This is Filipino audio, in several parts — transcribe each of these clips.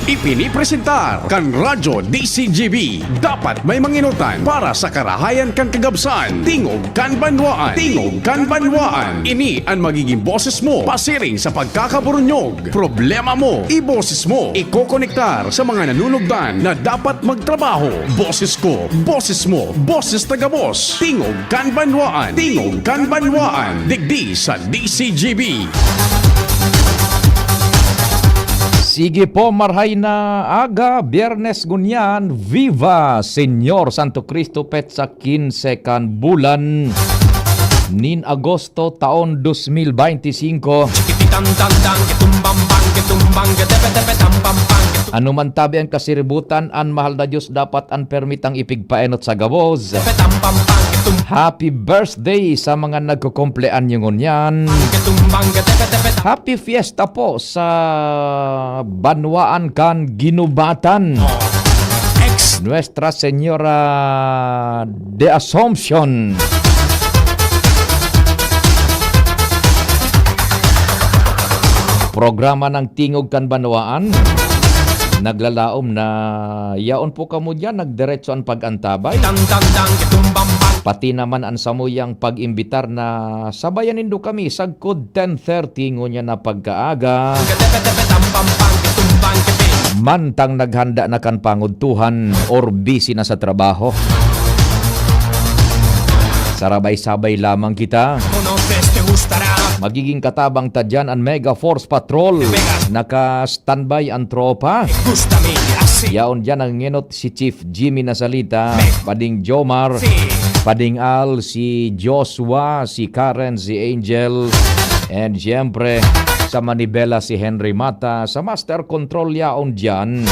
Ipinipresentar kan Radyo DCGB. Dapat may manginutan para sa karahayan kan kagabsan. Tingog kan banwaan. Tingog kan banwaan. Ini ang magiging boses mo pasiring sa pagkakaburunyog. Problema mo, iboses mo. Ikokonektar sa mga nanunugdan na dapat magtrabaho. Boses ko, boses mo, boses taga-boss. Tingog kan banwaan. Tingog kan banwaan. Digdi sa DCGB. Sige po, marhay na aga, Biyernes Gunyan, Viva Señor Santo Cristo Pet sa 15 kan bulan nin Agosto taon 2025. Ano man tabi ang kasiributan, ang mahal na Diyos dapat ang permitang ipigpaenot sa gabos. Happy birthday sa mga nagkukumplean yung ngunyan. Happy fiesta po sa Banwaan kan Ginubatan. Nuestra Señora de Assumption. Programa ng Tingog kan Banwaan. Naglalaom na yaon po kamo dyan, nagdiretso ang pag-antabay. Pati naman ang samuyang pag-imbitar na sabayan nindo kami sagkod 10:30 ngunya na pagkaaga. Mantang naghanda na kan pangudtuhan or busy na sa trabaho. Sarabay-sabay lamang kita. Magiging katabang tadyan ang Mega Force Patrol. Naka-standby ang tropa. Yaon dyan ang ngenot si Chief Jimmy Nasalita, Pading Jomar, Pading Al, si Joshua, si Karen, si Angel, and siyempre sa Manibela si Henry Mata. Sa Master Control yaon dyan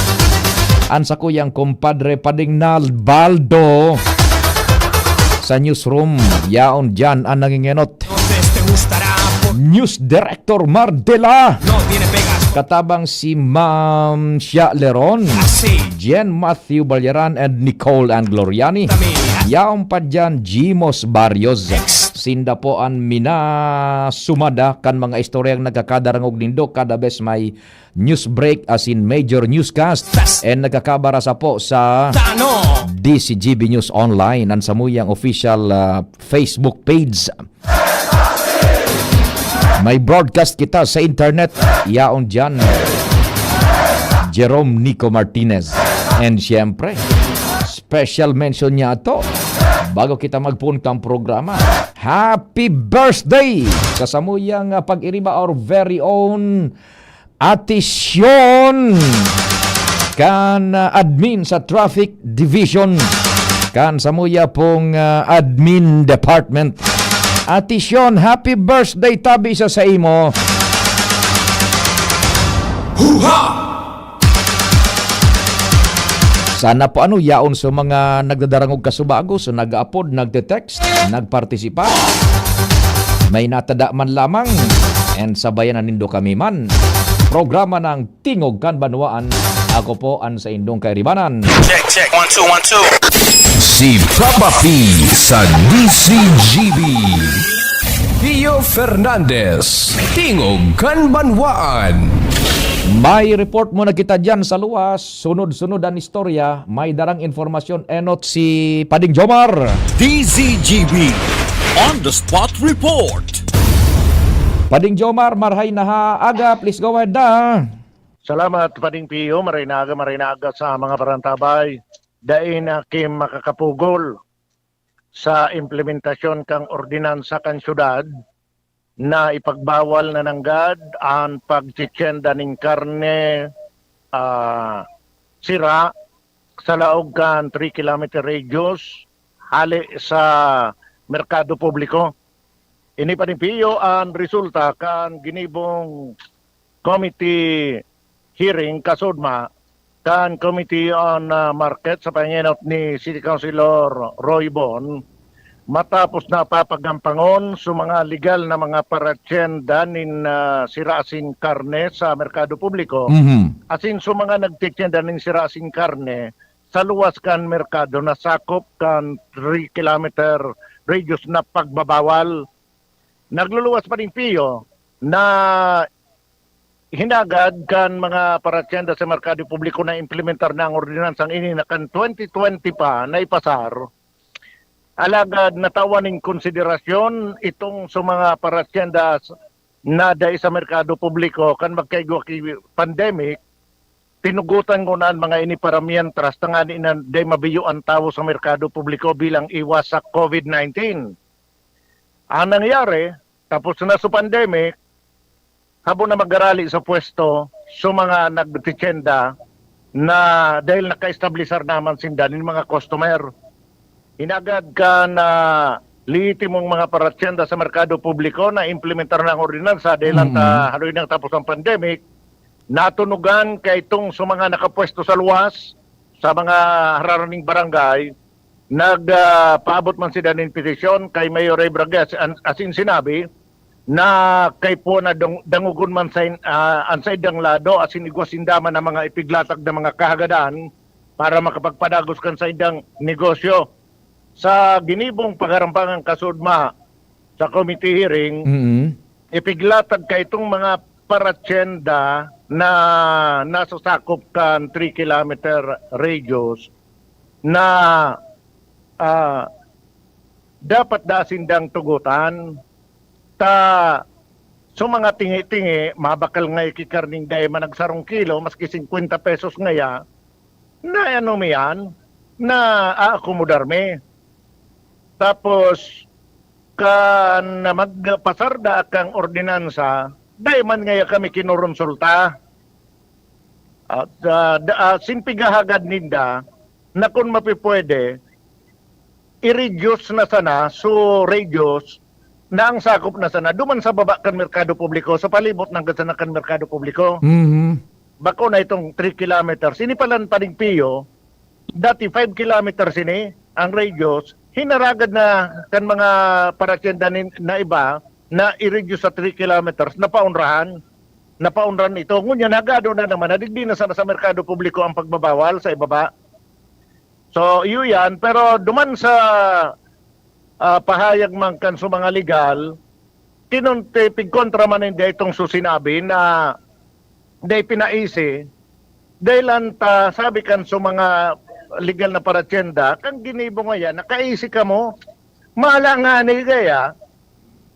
ang sa kuyang kumpadre Pading Nalbaldo. Sa newsroom yaon dyan ang nangingenot News Director Mardela, katabang si Ma'am Shia Leron, Jen Matthew Balyaran, and Nicole Angloriani. Yaong pa dyan Jimos Barrios. Sinda po ang mina sumada kan mga istoryang nagkakadarangog nindo kada bes may news break as in major newscast and nagkakabara sa po sa DCGB News Online ang samuyang official Facebook page. May broadcast kita sa internet. Yaon dyan Jerome Nico Martinez. And siyempre special mention niya ito bago kita magpuntang programa. Happy birthday sa samuyang pag-iriba our very own Ate Sion kan admin sa Traffic Division kan samuya pong admin department. Ate Sion, happy birthday tabi sa imo. Huha! Sana po yaon sa mga nagdadarangog kasubago, so nag-upload, nagte-text, nagpartisipa. May natada man lamang and sabayan na nindo kami man. Programa ng Tingog kan Banwaan. Ako po ang sa indong kairibanan. Check, 1, 2, 1, 2. Si Papa P sa DCGB. Pio Fernandez, Tingog kan Banwaan. May report muna kita dyan sa luwas. Sunod-sunod ang istorya. May darang informasyon. Enot si Pading Jomar. DCGB On the Spot Report. Pading Jomar, marhay na ha. Aga, please go ahead na. Salamat, Pading Pio. Marinaga sa mga barantabay. Dain akim makakapugol sa implementasyon kang ordinansa kan syudad na ipagbawal na nanggad ang pagtitsyenda ng karne sira sa laog kan 3 kilometer radius hali sa merkado publiko. Ini pa rin piyo ang resulta kan ginibong committee hearing kasudma kan Committee on Market sa panginot ni City Councilor Roy Bon matapos na papagampangon sa mga legal na mga paratyenda nin sirasing karne sa merkado publiko. Asin sa mga nagtityenda nin sirasing karne sa luwas kan merkado na sakop kan 3 kilometer radius na pagbabawal. Nagluluwas pa rin piyo na hinagad kan mga paratyenda sa merkado publiko na implementar na ang ordinansang ini na kan 2020 pa na ipasar. Alagad natawaning konsiderasyon itong sa mga paratyenda na dahil sa merkado publiko kan magkaigwa pandemic, tinugutan ko na ang mga iniparamihan trust nga ni na day mabiyo ang tao sa merkado publiko bilang iwas sa COVID-19. Ang nangyari, tapos na sa pandemic, habang na mag-arali sa pwesto, sa mga nagtitsyenda na dahil naka-establisar naman sindan yung mga customer. Inagad ka na liitin mong mga paratyenda sa merkado publiko na implementar ng ordinansa dahil haluin ng tapos ang pandemic, natunugan kay itong sa mga nakapwesto sa luwas, sa mga hararaming barangay, nagpaabot man sila ng petisyon kay Mayor Ray Bragas asin sinabi na kay po na dangugon man sa ansay dang lado asin igwasindaman ng mga ipiglatag na mga kahagadan para makapagpadagos kan sa idang negosyo. Sa ginibong pagarampangang kasudma sa committee hearing, ipiglatag kay itong mga paratyenda na nasasakop kan 3 kilometer radius na dapat dasindang tugutan ta so mga tingi-tingi mabakal nga ikikarning dahil managsarong kilo maski 50 pesos ngaya na ano miyan na aakomodar me tapos kan magpasarda kang ordinansa dahil man ngaya kami kinurunsulta at simpigahagad ninda na kung mapipwede i-reduce na sana so radius na ang sakop na sana duman sa baba kan merkado publiko sa palibot ng gasana kan merkado publiko. Bako na itong 3 kilometers. Ini palan paning piyo, dati 5 kilometers ini ang radius, hinaragad na kan mga paratyenda na iba na i-reduce sa 3 kilometers, napaunrahan ito. Ngunyan, nagado na naman, nadigdi na sana sa merkado publiko ang pagbabawal sa ibaba. So, iyo yan. Pero duman sa pahayag man kan sa mga legal, kinunti kontra man hindi itong susinabi na day pinaisi, dahil anta sabi kan sa mga legal na paratyenda, kang ginibo nga yan, nakaisi ka mo, maala nga ni kaya,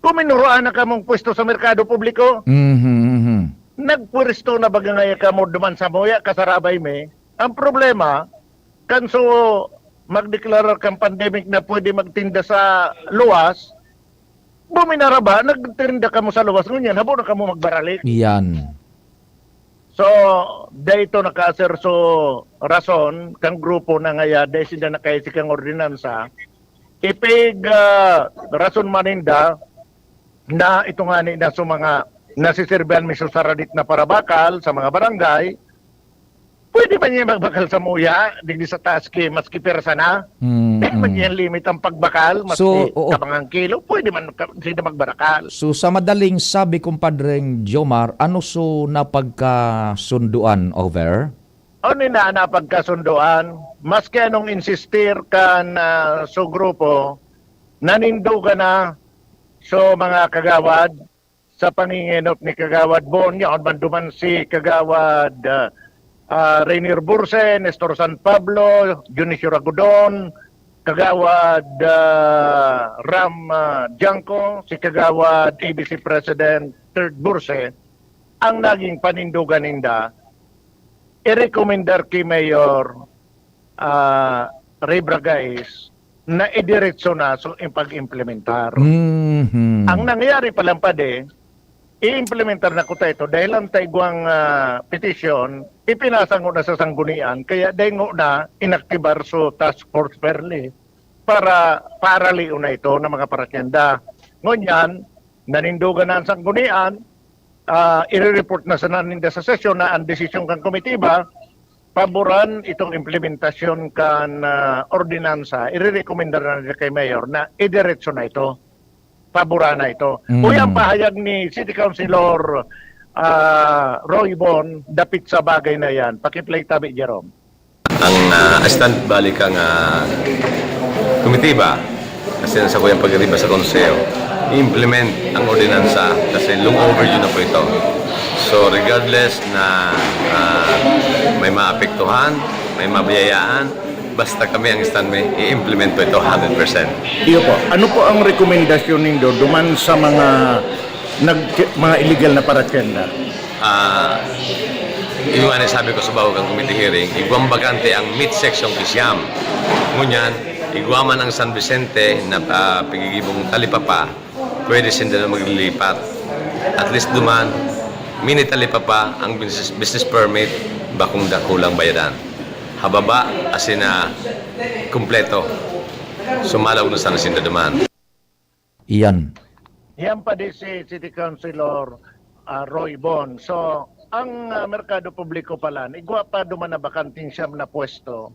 kuminuroan na ka mong pwesto sa merkado publiko, nagpwesto na baga nga ka mo duman sa moya, kasarabay me, ang problema, kan so magdeklarar kang pandemic na pwede magtinda sa luwas, buminara ba, nagtinda ka mo sa luwas, ngunyan, habo na ka mo magbaralik. Yan. So, dahito nakaser so rason, kang grupo na ngaya, dahil sila nakaisi kang ordinansa, ipig rason maninda, na ito nga ni na so mga nasisirbihan miso sa radit na parabakal sa mga barangay, pwede ba niya magbakal sa muya, digdi sa taski, maski persa na? Pwede ba niya limit ang pagbakal, maski kapangang kilo? Pwede man sila magbarakal. So sa madaling sabi, kumpadreng Jomar, ano so napagkasunduan over? Ano na napagkasunduan? Maski anong insistir ka na so grupo, nanindugan na so mga kagawad sa panginginot ni Kagawad Bonya, on banduman si Kagawad Rainier Burse, Nestor San Pablo, Dionisio Ragudon, Kagawad Ram Janko, si Kagawad ABC President Third Burse, ang naging panindugan ninda, i-recommendar kay Mayor Ray Bragais na idiretso na so pag-implementar. Ang nangyari palampade, i-implementar na ko ito dahil ang taigwang petition, ipinasango na sa sanggunian, kaya dahil na inaktibar so task force fairly para paraliw na ito ng mga paratyenda. Ngunyan, nanindugan na ang sanggunian, i-report na sa naninda sa sesyon na ang desisyon kang komitiba, paboran itong implementasyon kan ordinansa, i-recommendar na nila kay Mayor na idiretso na ito. Pabura na ito. Ang pahayag ni City Councilor Roy Bon, dapit sa bagay na yan. Pakiplay tabi, Jerome. Ang assistant balik ang komitiba kasi nasa kuyang pag-riba sa Konseo, i-implement ang ordinansa kasi long overdue na po ito. So regardless na may maapektuhan, may mabiyayaan, basta kami ang standby, i-implement po ito 100%. Iyo po, ano po ang rekomendasyon nindo duman sa mga illegal na parakyenda? Iwan sabi ko sa bago kang committee hearing, igwang bakante ang mid-section Kisyam. Ngunyan, igwaman ang San Vicente na pagigibong talipapa, pwede sila na maglilipat. At least duman, mini talipapa ang business permit, bakong kulang bayadan. Hababa, asin na kumpleto. Sumalaw na sana sinda duman. Iyan. Yan pa din si City Councilor Roy Bon. So, ang merkado publiko pala, igwa pa duman na bakanting siyam na pwesto.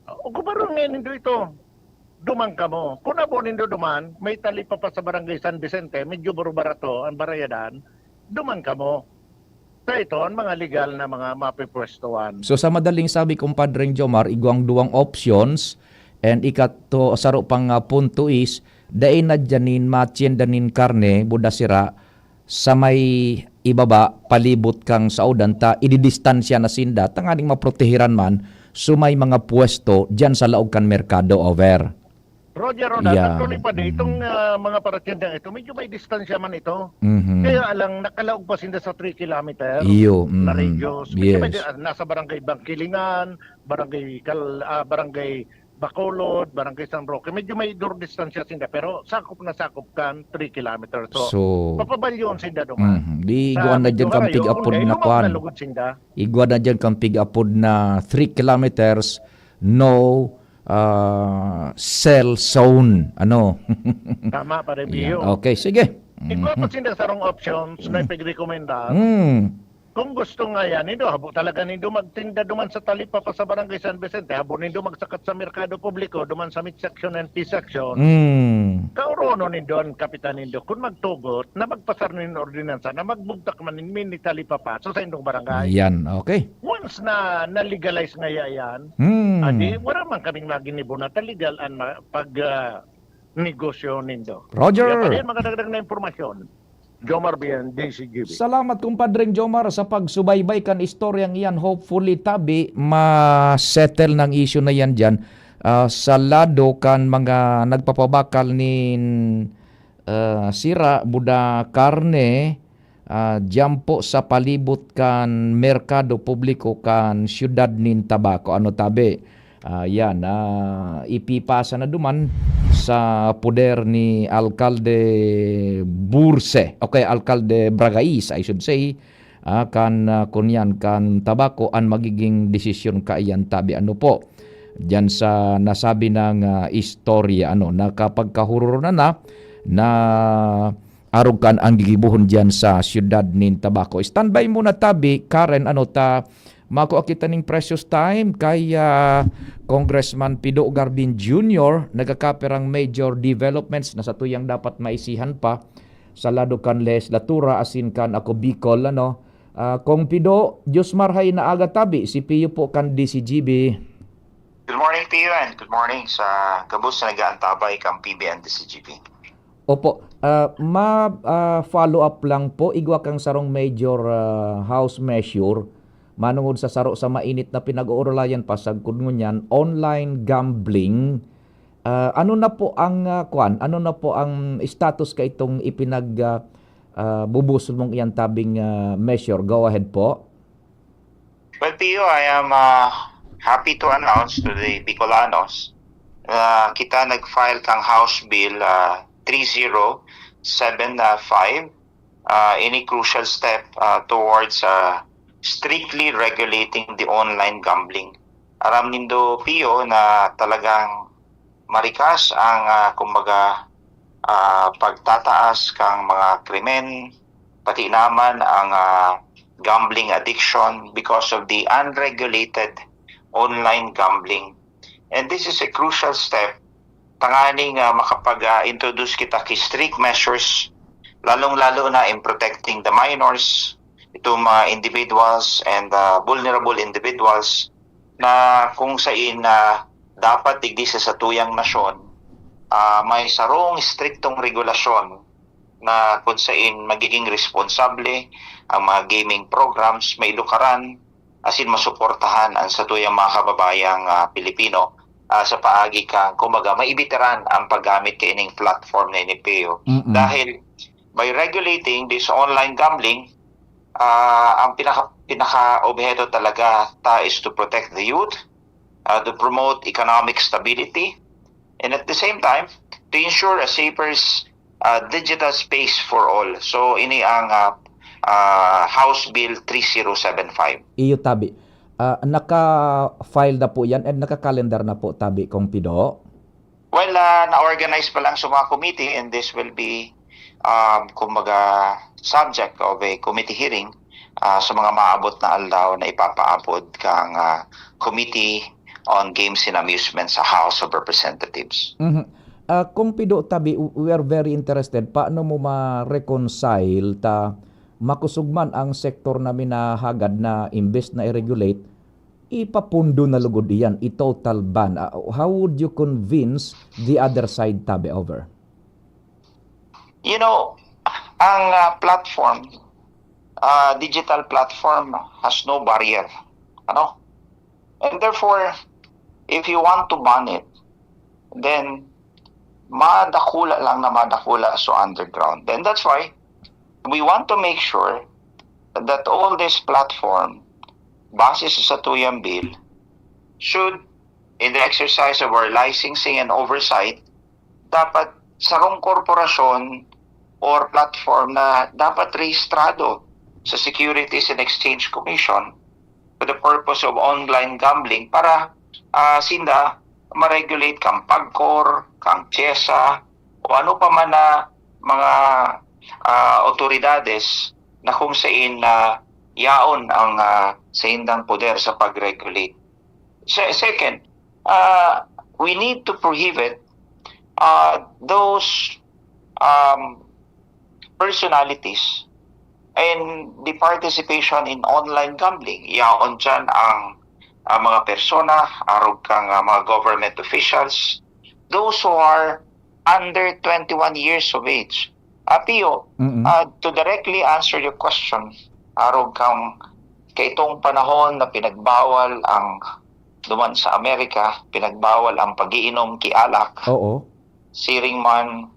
O kumarong ngayon nindo ito, duman ka mo. Kung nabo nindo duman, may talipa pa sa barangay San Vicente, medyo baro-barato ang barayadan, duman ka mo. So ito, ang mga legal na mga mapipwestuhan. So sa madaling sabi, kumpadreng Jomar, igwang duwang options and ikato saro pang punto is dain na dyanin matyen danin karne buda sira sa may ibaba palibot kang saudan ta ididistansya na sinda tanganing maprotehiran man sumay mga pwesto dyan sa laog kan merkado over. Roger Ronald, Yeah. actually pa din, itong mga parakyendang ito, medyo may distansya man ito. Mhm. Kaya alang nakalaog pa sinda sa 3 kilometer Iyo, na mhm. radius. Medyo may Yes. nasa barangay Bangkilingan, barangay Bacolod, barangay San Roque. Medyo may distansya sinda, pero sakop na sakop kan 3 kilometers. So, papabalyon sinda duman. di igwa na dyan kang pig-apod na kwan. Igwa na dyan kang pig-apod na 3 kilometers, no cell zone. Ano? Tama pa rin, Yan. Bio. Okay, sige. Igwa pa sinda sa wrong options na ipag-recommenda. Kung gusto nga yan, nindo, habo talaga nindo magtinda duman sa talipa pa sa barangay San Vicente, habo nindo magsakat sa merkado publiko, duman sa mid-section and P-section. Kaurono nindo ang kapitan nindo, kung magtugot, na magpasar nindo ordinansa, na magbugtak man ni talipa pa sa indong barangay. Yan, okay. Once na na-legalize nga yan, adi, wala man kaming maginibo na taligal ang pag negosyo nindo. Roger. Kaya pa rin makadagdag na impormasyon. Jomar Bien, DCGB. Salamat kumpadreng Jomar sa pagsubaybay kan istoryang iyan. Hopefully tabi ma-settle ng issue na yan dyan. Sa lado kan mga nagpapabakal nin sira buda karne dyan po sa palibot kan merkado publiko kan syudad nin Tabaco. Ano tabi? Yan, ipipasa na duman sa poder ni Alcalde Burse, okay, Alcalde Bragais, I should say, kunyan kan Tabaco ang magiging desisyon kaiyan tabi. Ano po, dyan sa nasabi ng istorya, nakapagkahururo na arugan ang gigibuhon dyan sa syudad nin Tabaco. Standby muna tabi, Karen, mako kita ning precious time kay Congressman Pido Garbin Jr. nagakaperang major developments na sa tuyang dapat maisihan pa sa lado kan legislatura asin kan ako Bicol Kong Pido, Diyos marhay na aga tabi si Pio po kan DCGB. Good morning, Pio, and good morning sa gabos na nag-aantabay kang PBN DCGB. Opo, follow up lang po igwa kang sarong major house measure manungod sa saro sa mainit na pinag-uuralayan pa sa kungunyan online gambling. Ano na po ang ano na po ang status ka itong bubuson mong iyan tabing measure? Go ahead po. Well, Pio, I am happy to announce to the Bicolanos kita nag-file kang House Bill 3075 any crucial step towards strictly regulating the online gambling. Aram nindo, Pio, na talagang marikas ang pagtataas kang mga krimen, pati naman ang gambling addiction because of the unregulated online gambling. And this is a crucial step. Tanganing makapag-introduce kita ki strict measures, lalong-lalo na in protecting the minors, itong mga individuals and vulnerable individuals na kung saan dapat digdi sa tuyang nasyon may sarong striktong regulasyon na kung saan magiging responsable ang mga gaming programs, may lukaran, asin masuportahan ang sa tuyang mga kababayang Pilipino sa paagi kang kumbaga maibiteran ang paggamit kay ining platform na inipeo. Dahil by regulating this online gambling, ang pinaka-objeto talaga is to protect the youth, to promote economic stability, and at the same time, to ensure a safer digital space for all. So, ini ang House Bill 3075. Iyo tabi. Naka-file na po yan and naka-calendar na po tabi kong Pido. Well, na-organize pa lang sa mga committee, and this will be kumbaga subject of a committee hearing sa mga maabot na aldaw na ipapaabot kang Committee on Games and Amusement sa House of Representatives. Kung Pido tabi, we are very interested. Paano mo ma-reconcile ta makusugman ang sektor na minahagad na imbes na i-regulate, ipapundo na lugod iyan, i-total ban. How would you convince the other side tabi over? You know, ang platform, digital platform has no barrier. Ano? And therefore, if you want to ban it, then madakula lang na madakula so underground. Then that's why we want to make sure that all this platform, basis sa tuyang bill, should, in the exercise of our licensing and oversight, dapat sarong korporasyon or platform na dapat rehistrado sa Securities and Exchange Commission for the purpose of online gambling para sinda ma-regulate kang PAGCOR, kang CHESA, o ano pa man na mga otoridades na kung saan yaon ang sa indang poder sa pag-regulate. Second, we need to prohibit those personalities and the participation in online gambling. Yaon dyan ang mga persona, arog kang mga government officials, those who are under 21 years of age. Pio, to directly answer your question, arog kang kaitong panahon na pinagbawal ang duman sa Amerika, pinagbawal ang pag-iinom kialak. Oo. Siring man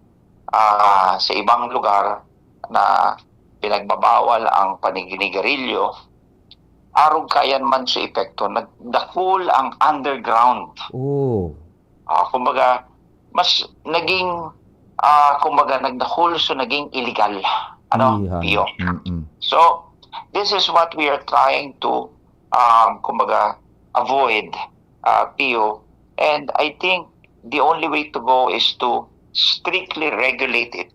sa ibang lugar na pinagbabawal ang paniginigarilyo, arog kayan man sa epekto, nagdakul ang underground. Oh. Kumbaga, mas naging kumbaga nagdakul so naging illegal. Pio. So, this is what we are trying to kumbaga avoid, Pio. And I think the only way to go is to strictly regulate it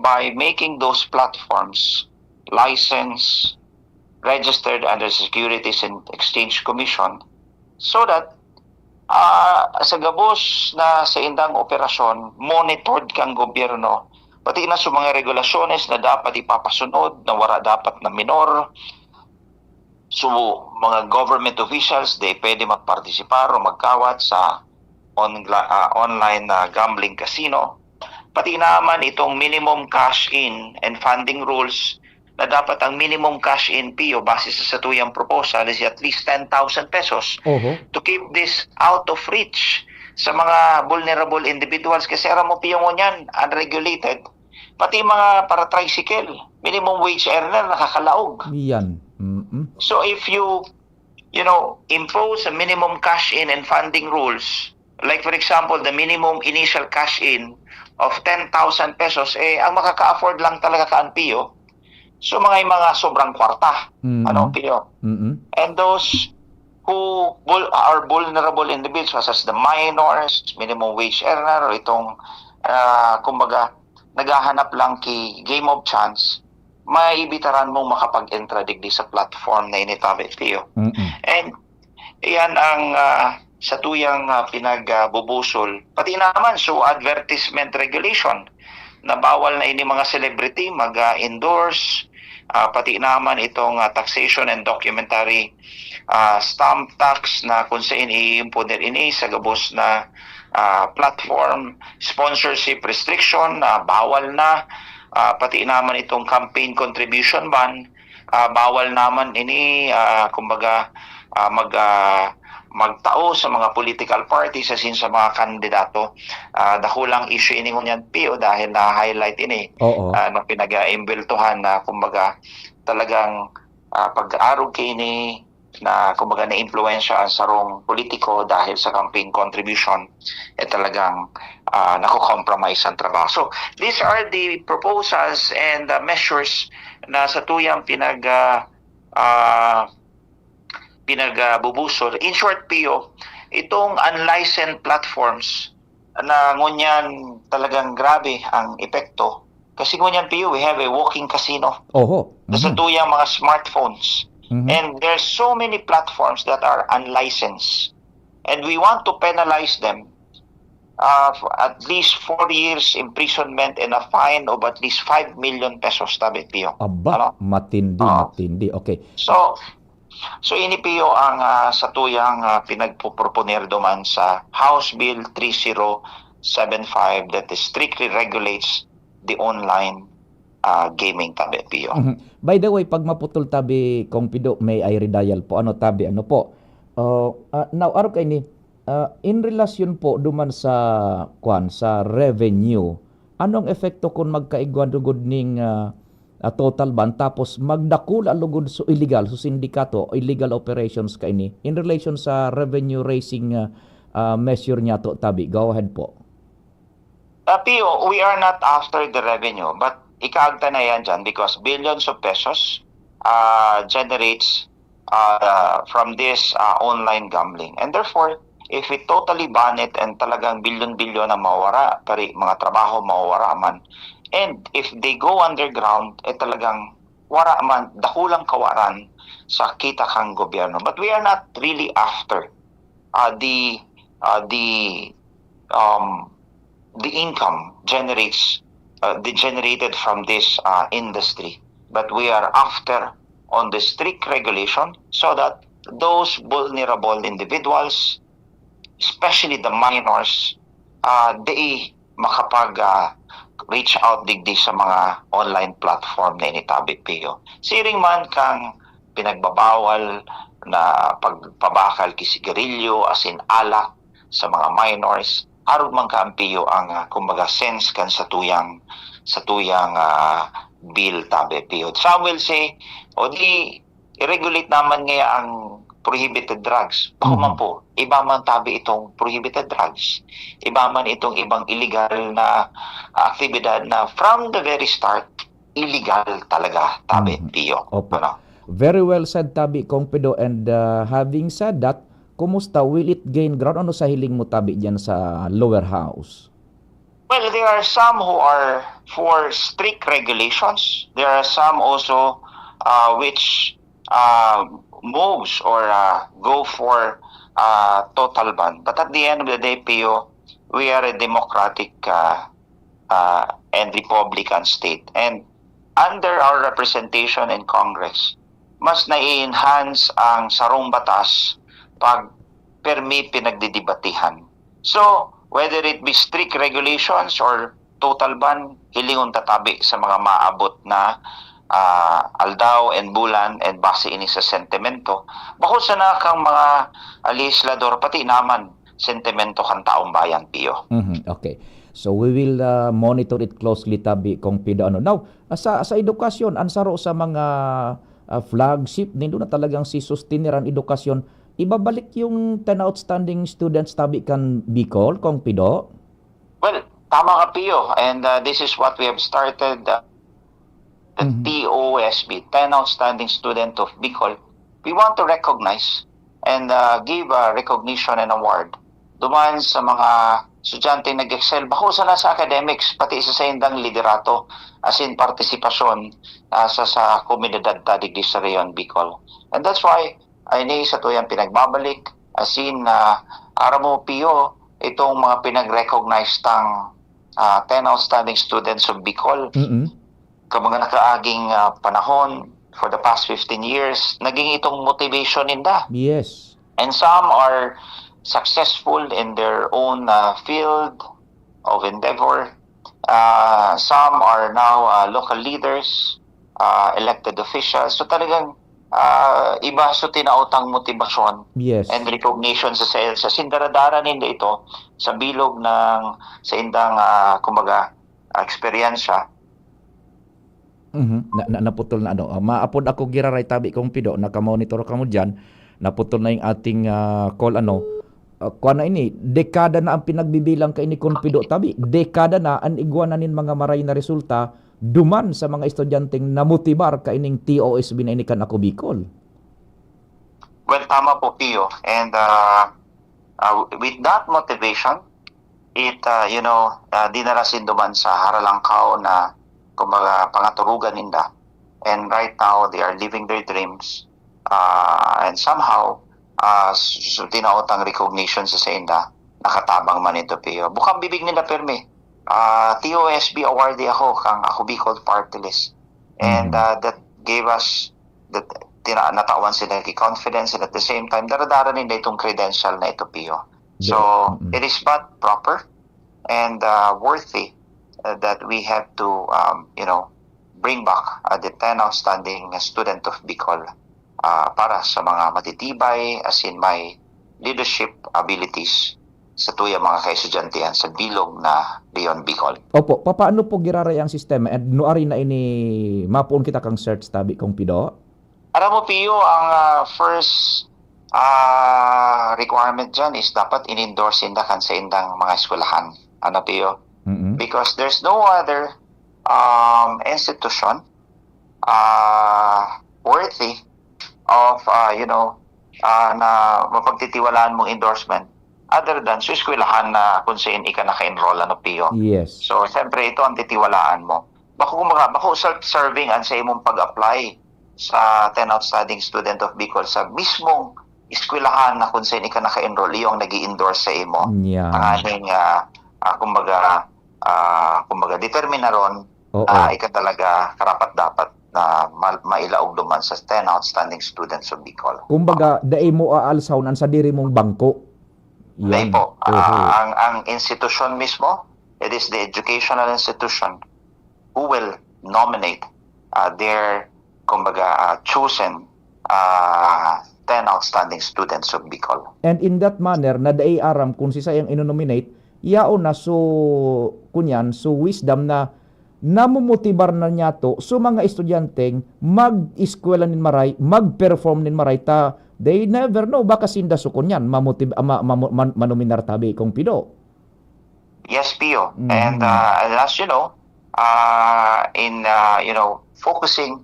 by making those platforms licensed, registered under Securities and Exchange Commission, so that sa gabos na sa indang operasyon, monitored kang gobyerno, pati na sa mga regulasyones na dapat ipapasunod, na wala dapat na minor. So, mga government officials, they pwede magpartisipar o magkawat sa online gambling casino. Pati naman itong minimum cash-in and funding rules na dapat ang minimum cash-in, Pio, base sa tuyang proposal is at least 10,000 pesos to keep this out of reach sa mga vulnerable individuals. Kasi aram mo, Pio, mo niyan, unregulated. Pati mga para tricycle, minimum wage earner, nakakalaog. Yan. So if you impose a minimum cash-in and funding rules, like for example, the minimum initial cash-in of 10,000 pesos, ang makaka-afford lang talaga kaan, Pio. So mga sobrang kwarta, Pio? And those who are vulnerable individuals, as the minors, minimum wage earner, o itong, kumbaga, naghahanap lang kay game of chance, maibitaran mong makapag-entra digdi sa platform na initabi, Pio. And yan ang sa tuyang pinagbubusol. Pati naman so advertisement regulation na bawal na ini mga celebrity mag-endorse, pati naman itong taxation and documentary stamp tax na kung saan i-imponer ini sa gabos na platform, sponsorship restriction, bawal na, pati naman itong campaign contribution ban, bawal naman ini, kumbaga, magtao sa mga political parties asin sa mga kandidato. Dakulang issue ini ngunyan Pio dahil na-highlight ini Oo. na pinag-imbeltuhan na kumbaga talagang pag-aarog kini na kumbaga na-impluensya ang sarong politiko dahil sa campaign contribution talagang nako-compromise ang trabaho. So these are the proposals and measures na sa tuyang pinagbubusol. In short, Pio, itong unlicensed platforms na ngunyan talagang grabe ang epekto. Kasi ngunyan, Pio, we have a walking casino Oho. sa tuyang mga smartphones. And there's so many platforms that are unlicensed. And we want to penalize them for at least 4 years imprisonment and a fine of at least 5 million pesos, tabi, Pio. Aba, matindi, matindi. Okay. So ini Pio ang sa tuyang pinagpuproponer duman sa House Bill 3075 that strictly regulates the online gaming, tabi, Pio. By the way, pag maputol tabi kong Pido, may I redial po. Ano tabi, ano po? Now, araw kay ni, in relasyon po duman sa revenue, anong epekto kung magkaigwan dugod ning total ban tapos magdakula lugod so illegal so sindikato illegal operations kay ni in relation sa revenue raising measure niya to tabi? Go ahead po. Pio, we are not after the revenue, but ikaagta na yan dyan because billions of pesos generates from this online gambling. And therefore, if we totally ban it and talagang bilyon-bilyon na mawara, pari mga trabaho mawara man, and if they go underground, talagang wara man, dakulang kawaran sa kita kang gobyerno. But we are not really after the income generated from this industry, but we are after on the strict regulation so that those vulnerable individuals, especially the minors, they makapag reach out digdi sa mga online platform na initabi, Pio. Siring man kang pinagbabawal na pagpabakal kisigarilyo asin alak sa mga minors, arog man ka, Pio, ang kumbaga sense kan sa tuyang bill, tabi, Pio. Some will say, o di i-regulate naman ngayon ang prohibited drugs. Bako man po, iba man tabi itong prohibited drugs. Iba man itong ibang illegal na aktibidad na from the very start, illegal talaga, tabi, Pio. Opo. Ano? Very well said, tabi, Kong Pido. And having said that, kumusta? Will it gain ground? Ano sa hiling mo, tabi, dyan sa lower house? Well, there are some who are for strict regulations. There are some also which moves or go for total ban. But at the end of the day, Pio, we are a democratic and Republican state. And under our representation in Congress, mas na-enhance ang sarong batas pag permi pinagdidibatihan. So, whether it be strict regulations or total ban, hilingon tatabi sa mga maabot na aldaw and bulan and base ini sa sentimento. Bako sa na kang mga legislador, pati naman sentimento kang taong bayan, Pio. Okay. So we will monitor it closely, tabi, Kong Pido. Now, sa edukasyon, ansaro sa mga flagship, nindo na talagang si sustineran edukasyon, ibabalik yung 10 outstanding students, tabi, kan Bicol, Kong Pido? Well, tama ka, Pio. And this is what we have started, the TOSB, 10 Outstanding Student of Bicol. We want to recognize and give recognition and award duman sa mga estudyante nag-excel, bako sa nasa academics, pati isa sa indang liderato, as in partisipasyon sa komunidad digdi sa Rayon Bicol. And that's why, ay sa tuyang pinagbabalik, as in, aramo, Pio, itong mga pinag-recognize tang 10 outstanding students of Bicol, mga nakaaging panahon, for the past 15 years, naging itong motivation ninda. Yes. And some are successful in their own field of endeavor. Some are now local leaders, elected officials. So talagang iba sa tinautang motibasyon Yes. and recognition sa sindaradara nila ito sa bilog ng sa indang kumbaga eksperyensya. Naputol na ano. Maapod ako giraray tabi kong pido, nakamonitor ka mo dyan, naputol na yung ating call ano. Kuha na ini, dekada na ang pinagbibilang ka ini kong pido tabi. Dekada na ang igwananin mga maray na resulta duman sa mga estudyanteng namotibar ka ining TOSB na ini kan ako Bicol. Well, tama po, Pio. And with that motivation, it, dinarasin duman sa Haralangkaw na kumbaga pangaturugan ninda. And right now, they are living their dreams. And somehow, tinaotang recognition sa senda, nakatabang man ito, Pio. Bukang bibig nila, Perme. TOSB awardee ako, kang ako Bicol Party List. And that gave us, natawan sila kay confidence, and at the same time, daradara nila itong credential na ito, Pio. So, it is but proper and worthy that we have to, bring back the 10 outstanding student of Bicol para sa mga matitibay, as in my leadership abilities sa tuyang mga kaestudyantihan sa bilog na Leon Bicol. Opo, paano po giraray ang sistema? At nuari na ini mapuon kita kang search tabi kong pido? Alam mo, Pio, ang first requirement dyan is dapat in-endorse indakan sa indang mga eskwelahan. Ano, Pio? Because there's no other institution worthy of, na mapagtitiwalaan mong endorsement other than sa eskwelahan na kung saan ika naka-enroll, ano, Pio? Yes. So, siyempre, ito ang titiwalaan mo. Bako self-serving ang sa imong pag-apply sa 10 outstanding student of Bicol sa mismong eskwelahan na kung saan ika naka-enroll, yung nag-i-endorse sa imo. Yeah. Ang aning, kumbaga, determinaron ika talaga karapat-dapat na mailaog duman sa 10 outstanding students of Bicol. Kumbaga, dai mo aalsawnan sa diri mong bangko. Dahil po, ang institution mismo, it is the educational institution who will nominate their, kumbaga, chosen 10 outstanding students of Bicol. And in that manner, na dai aram kung si sayang inonominate, yao na so wisdom na namumotibar na niya to so mga estudyanteng mag-eskwela nin maray, mag-perform nin maray ta they never know baka sinda so kunyan manominar tabi kong pido. Yes, Pio. And as you know, focusing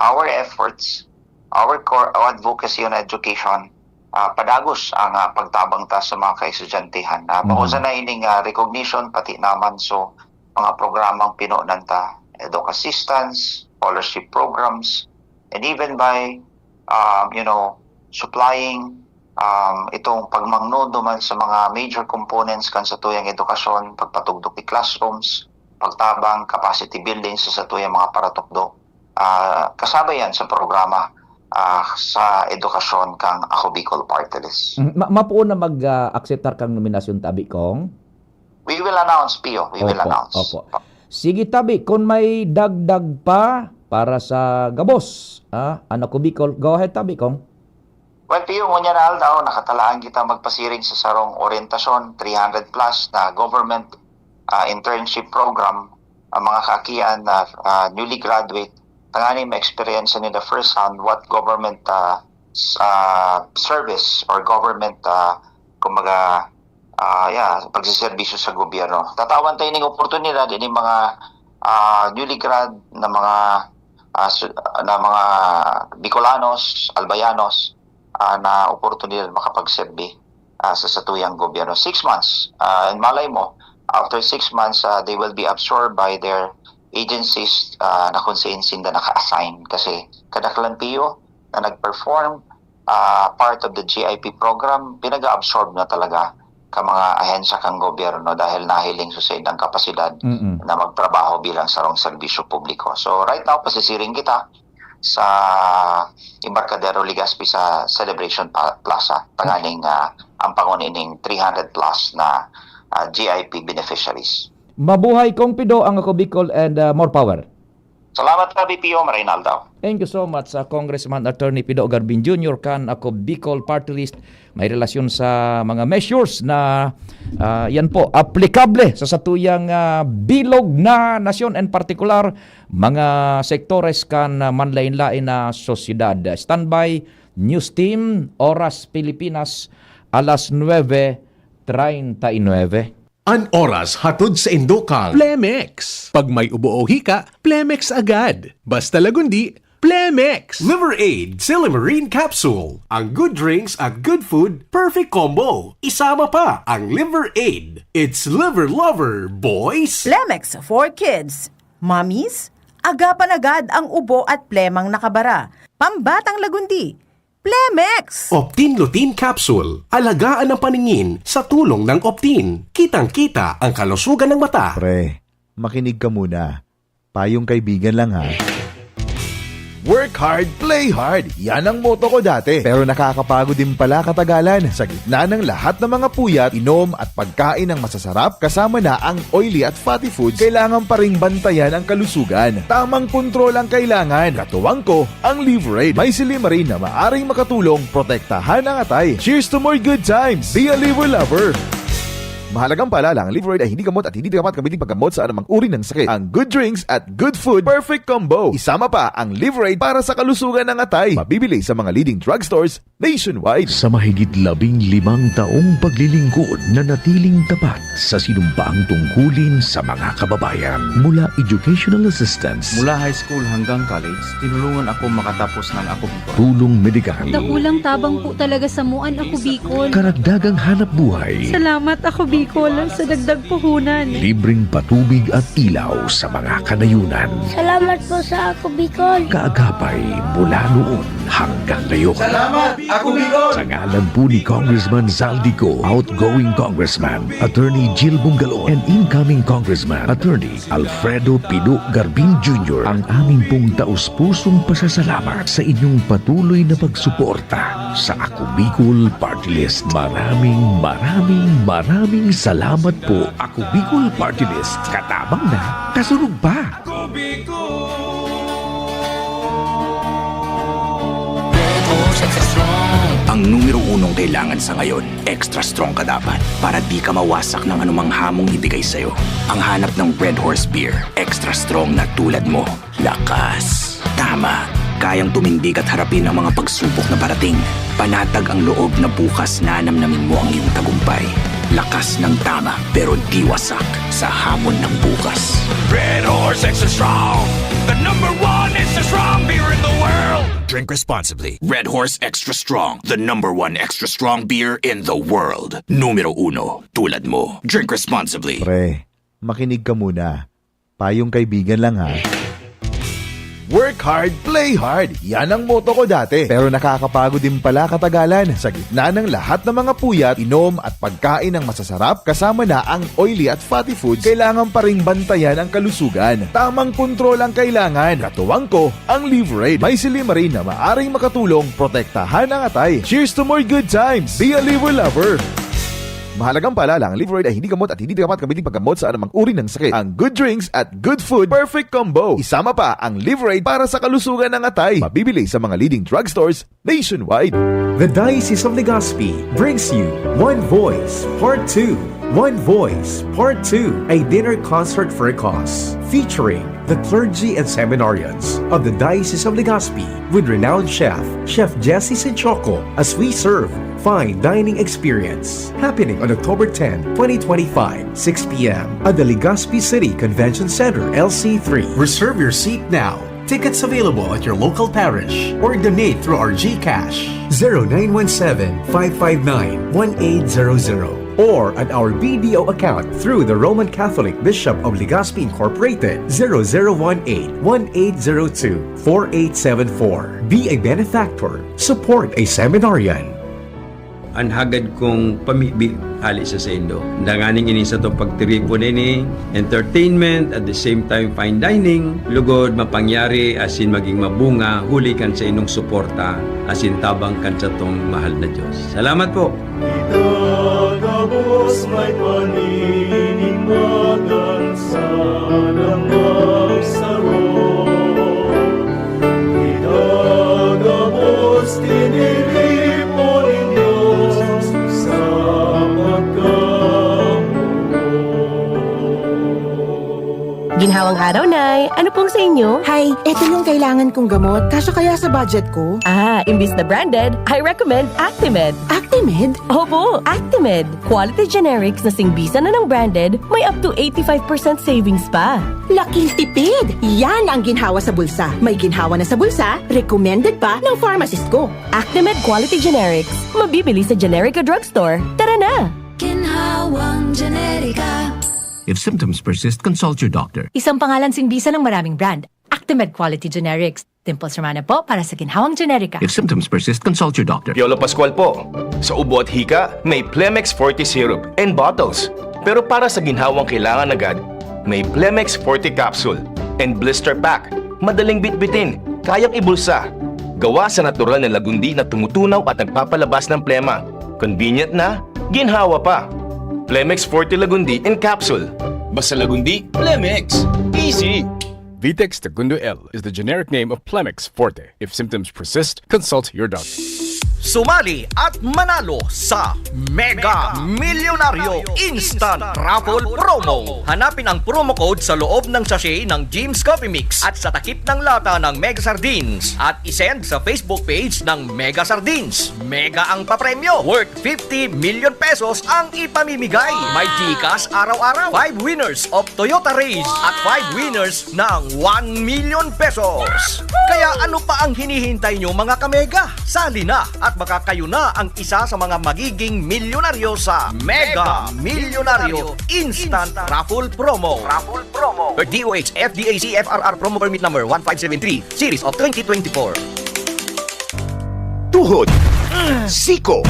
our efforts, our core advocacy on education, padagos ang pagtabang ta sa mga kaestudyantehen. Mahusa na ining recognition pati naman so mga programang pinunanta, edu assistance, scholarship programs, and even by supplying itong pagmangno duman sa mga major components kan sa tuyang edukasyon, pagpatugdok ni classrooms, pagtabang, capacity building sa tuyang mga paratukdo. Kasama yan sa programa sa edukasyon kang ako Bicol Party List. Mapuon na mag-acceptar kang nominasyon tabi kong? We will announce, Pio. We will announce. Opo. Sige tabi, kung may dagdag pa para sa gabos, anak ko Bicol, go ahead tabi kong. Well, Pio, ngunyan na aldaw, nakatalaan kita magpasiring sa sarong orientasyon, 300 plus na government internship program, ang mga kakian na newly graduate, tangani ma-experience nila first hand what government service or government, kumbaga, pagsiservisyo sa gobyerno. Tatawan tayo ng oportunidad ini mga newly grad na mga Bicolanos, Albayanos na oportunidad makapagserbi sa satuyang gobyerno. 6 months. And malay mo, after 6 months, they will be absorbed by their agencies na kung saan sila naka-assign. Kasi kadaklan Pio na nag-perform part of the GIP program, pinag-absorb na talaga ka mga ahensya kang gobyerno dahil nahiling sa ang kapasidad na magtrabaho bilang sarong serbisyo publiko. So right now, pasisiring kita sa Embarcadero Legazpi sa Celebration Plaza. Tanganing ang pangunining 300 plus na GIP beneficiaries. Mabuhay kong Pido ang ako Bicol and more power. Salamat ka, BPO Marinaldo. Thank you so much sa Congressman Attorney Pido Garbin Jr. kan ako Bicol Party List. May relasyon sa mga measures na yan po aplikable sa satuyang bilog na nasyon and particular mga sektores kan manlain-lain na sosyedad. Standby News Team, Oras Pilipinas, alas 9:39. An oras hatod sa Indokal. Plemex. Pag may ubo o hika, Plemex agad. Basta lagundi, Plemex. Liver Aid Silimarine Capsule. Ang good drinks at good food, perfect combo. Isama pa ang Liver Aid. It's liver lover, boys! Plemex for kids. Mommies, agapan agad ang ubo at plemang nakabara. Pambatang lagundi. Plemex! Optin-Lutein Capsule. Alagaan ang paningin sa tulong ng Optin. Kitang-kita ang kalusugan ng mata. Pre, makinig ka muna. Payong kaibigan lang ha. Work hard, play hard. Yan ang motto ko dati. Pero nakakapagod din pala katagalan. Sa gitna ng lahat ng mga puyat, inom at pagkain ng masasarap, kasama na ang oily at fatty foods, kailangan pa ring bantayan ang kalusugan. Tamang kontrol ang kailangan. Katuwang ko, ang Liverade. May silimarin na maaring makatulong, protektahan ang atay. Cheers to more good times. Be a liver lover. Mahalagang paalala, ang Liverade ay hindi gamot at hindi dapat gamitin paggamot sa anumang uri ng sakit. Ang good drinks at good food, perfect combo. Isama pa ang Liverade para sa kalusugan ng atay. Mabibili sa mga leading drugstores nationwide. Sa mahigit 15 taong paglilingkod na natiling tapat sa sinumpaang tungkulin sa mga kababayan. Mula educational assistance, Mula high school hanggang college, tinulungan ako makatapos ng Ako Bicol. tulong medikal, Dakulang tabang po talaga sa muan Ako Bicol. karagdagang hanap buhay, Salamat Ako Bicol sa dagdag puhunan. libreng patubig at ilaw sa mga kanayunan. Salamat po sa Ako Bicol. Kaagapay mula noon hanggang ngayon. Salamat, Ako Bicol! Sa ngalan po ni Congressman Zaldico, outgoing Congressman Attorney Jill Bungalon, and incoming Congressman Attorney Alfredo Pido Garbin Jr., ang aming pong taus-pusong pasasalamat sa inyong patuloy na pagsuporta sa Ako Bicol Party List. Maraming salamat po, Ako Bicol Party List. Katabang na, kasunod pa. Ang numero unong kailangan sa ngayon, extra strong ka dapat para di ka mawasak ng anumang hamong ibigay sa'yo. Ang hanap ng Red Horse Beer, extra strong na tulad mo. Lakas. Tama. Kayang tumindig at harapin ang mga pagsubok na parating. Panatag ang loob na bukas na namnamin mo ang iyong tagumpay. Lakas ng tama pero di wasak sa hamon ng bukas. Red Horse Extra Strong, the number one extra strong beer in the world. Drink responsibly. Red Horse Extra Strong, the number one extra strong beer in the world. Numero uno, tulad mo. Drink responsibly. Pre, makinig ka muna. Payong kaibigan lang ha. Work hard, play hard. Yan ang motto ko dati. Pero nakakapagod din pala katagalan. Sa gitna ng lahat ng mga puyat, inom at pagkain ng masasarap, kasama na ang oily at fatty foods, kailangan pa ring bantayan ang kalusugan. Tamang kontrol ang kailangan. Katuwang ko, ang Liverade. May silimarin na maaring makatulong, protektahan ang atay. Cheers to more good times. Be a liver lover. Mahalagang paalala, ang Liverade ay hindi gamot at hindi dapat gamitin paggamot sa anumang uri ng sakit. Ang good drinks at good food, perfect combo. Isama pa ang Liverade para sa kalusugan ng atay. Mabibili sa mga leading drugstores nationwide. The Diocese of Legazpi brings you One Voice Part 2. One Voice Part 2, a dinner concert for a cause, featuring the clergy and seminarians of the Diocese of Legazpi with renowned chef Jesse Senchoco, as we serve fine dining experience, happening on October 10, 2025, 6 p.m. at the Legazpi City Convention Center, LC3. Reserve your seat now. Tickets available at your local parish or donate through our GCash. 0917-559-1800 or at our BDO account through the Roman Catholic Bishop of Legazpi Incorporated 0018-1802-4874. Be a benefactor. Support a seminarian. ang hagad kong pamibi ali sa sendo. Danganing ini sa tong pagtripo nini, entertainment at the same time fine dining, lugod mapangyari asin maging mabunga huli kan sa inong suporta asin tabang kan sa tong mahal na Diyos. Salamat po. Itagabos may panininmagan sa namagsaro. Itagabos tinilipo ninyo sa Ginhawang araw, Nay. Ano pong sa inyo? Hi, eto yung kailangan kong gamot. Kasya kaya sa budget ko? Imbis na branded, I recommend Actimed. Actimed? Opo, Actimed. Quality generics na singbisa na ng branded, may up to 85% savings pa. Laking tipid! Yan ang ginhawa sa bulsa. May ginhawa na sa bulsa, recommended pa ng pharmacist ko. Actimed Quality Generics. Mabibili sa Generica Drugstore. Tara na! Ginhawang Generica. If symptoms persist, consult your doctor. Isang pangalan singbisa ng maraming brand. Actimed Quality Generics. Dimples Romana po para sa Ginhawang Generica. If symptoms persist, consult your doctor. Piolo Pascual po. Sa ubo at hika, may Plemex Forte Syrup and bottles. Pero para sa ginhawang kailangan agad, may Plemex Forte Capsule and Blister Pack. Madaling bitbitin, kayang ibulsa. Gawa sa natural na lagundi na tumutunaw at nagpapalabas ng plema. Convenient na, ginhawa pa. Plemex Forte Lagundi in Capsule. Basta Lagundi, Plemex. Easy! Vitex Segundo L is the generic name of Plemex Forte. If symptoms persist, consult your doctor. Sumali at manalo sa Mega Milyonaryo Instant Raffle Promo. Hanapin ang promo code sa loob ng sachet ng Jim's Coffee Mix at sa takip ng lata ng Mega Sardines at isend sa Facebook page ng Mega Sardines. Mega ang papremyo. Worth 50 million pesos ang ipamimigay. May Gcash araw-araw. 5 winners of Toyota Race at 5 winners ng 1 million pesos. Kaya ano pa ang hinihintay nyo mga kamega? Sali na at baka kayo na ang isa sa mga magiging milyonaryo sa Mega Milyonaryo Instant Raffle Promo. Per DOH FDAC FRR Promo Permit Number 1573 Series of 2024. Tuhod, siko,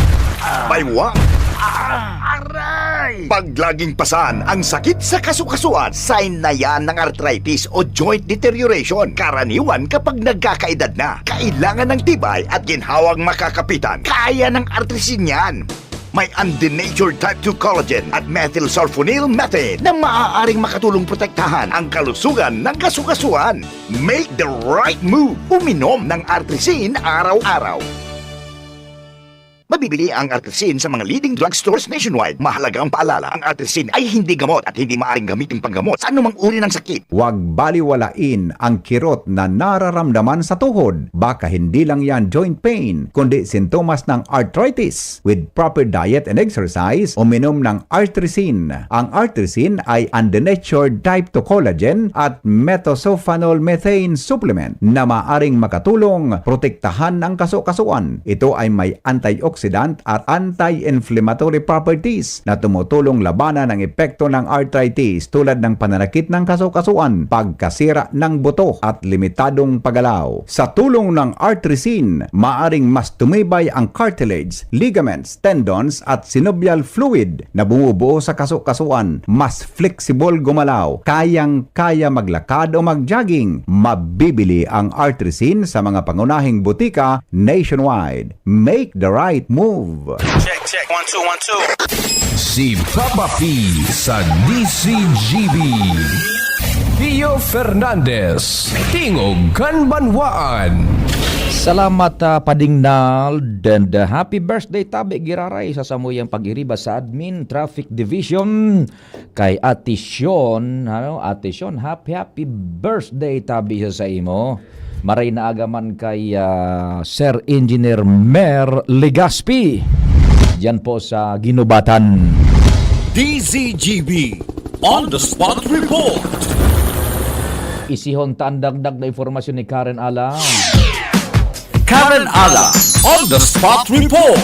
baywang, aray! Pag laging pasan ang sakit sa kasukasuan, sign na yan ng arthritis o joint deterioration. Karaniwan kapag nagkakaedad na, kailangan ng tibay at ginhawang makakapitan. Kaya ng artrisin yan. May undenatured type 2 collagen at methylsulfonyl methane na maaaring makatulong protektahan ang kalusugan ng kasukasuan. Make the right move. Uminom ng artrisin araw-araw. Mabibili ang artrisin sa mga leading drugstores nationwide. Mahalaga ang paalala, ang artrisin ay hindi gamot at hindi maaaring gamitin panggamot sa anumang uri ng sakit. Huwag baliwalain ang kirot na nararamdaman sa tuhod. Baka hindi lang yan joint pain, kundi sintomas ng arthritis. With proper diet and exercise, uminom ng artrisin. Ang artrisin ay undenatured type 2 collagen at methylsulfonyl methane supplement na maaaring makatulong protektahan ang kasukasuan. Ito ay may antioxidant at anti-inflammatory properties na tumutulong labanan ang epekto ng arthritis tulad ng pananakit ng kasukasuan, pagkasira ng buto at limitadong paggalaw. Sa tulong ng artrisin, maaring mas tumibay ang cartilage, ligaments, tendons at synovial fluid na bumubuo sa kasukasuan. Mas flexible gumalaw, kayang-kaya maglakad o mag-jogging. Mabibili ang artrisin sa mga pangunahing butika nationwide. Make the right move. Check, 1, 2, 1, 2. Si Papa P sa DCGB. Pio Fernandez, Tingog Kanbanwaan. Salamat Padingnal and happy birthday tabi giraray sa samuyang pag-iriba sa Admin Traffic Division kay Ate Sean, Ate Sean, happy birthday tabi sa imo. Maray na agaman kay Sir Engineer Mer Legaspi diyan po sa Ginubatan. DZGB On The Spot Report. Isihon taandagdag na informasyon ni Karen Ala. Karen Ala On The Spot Report.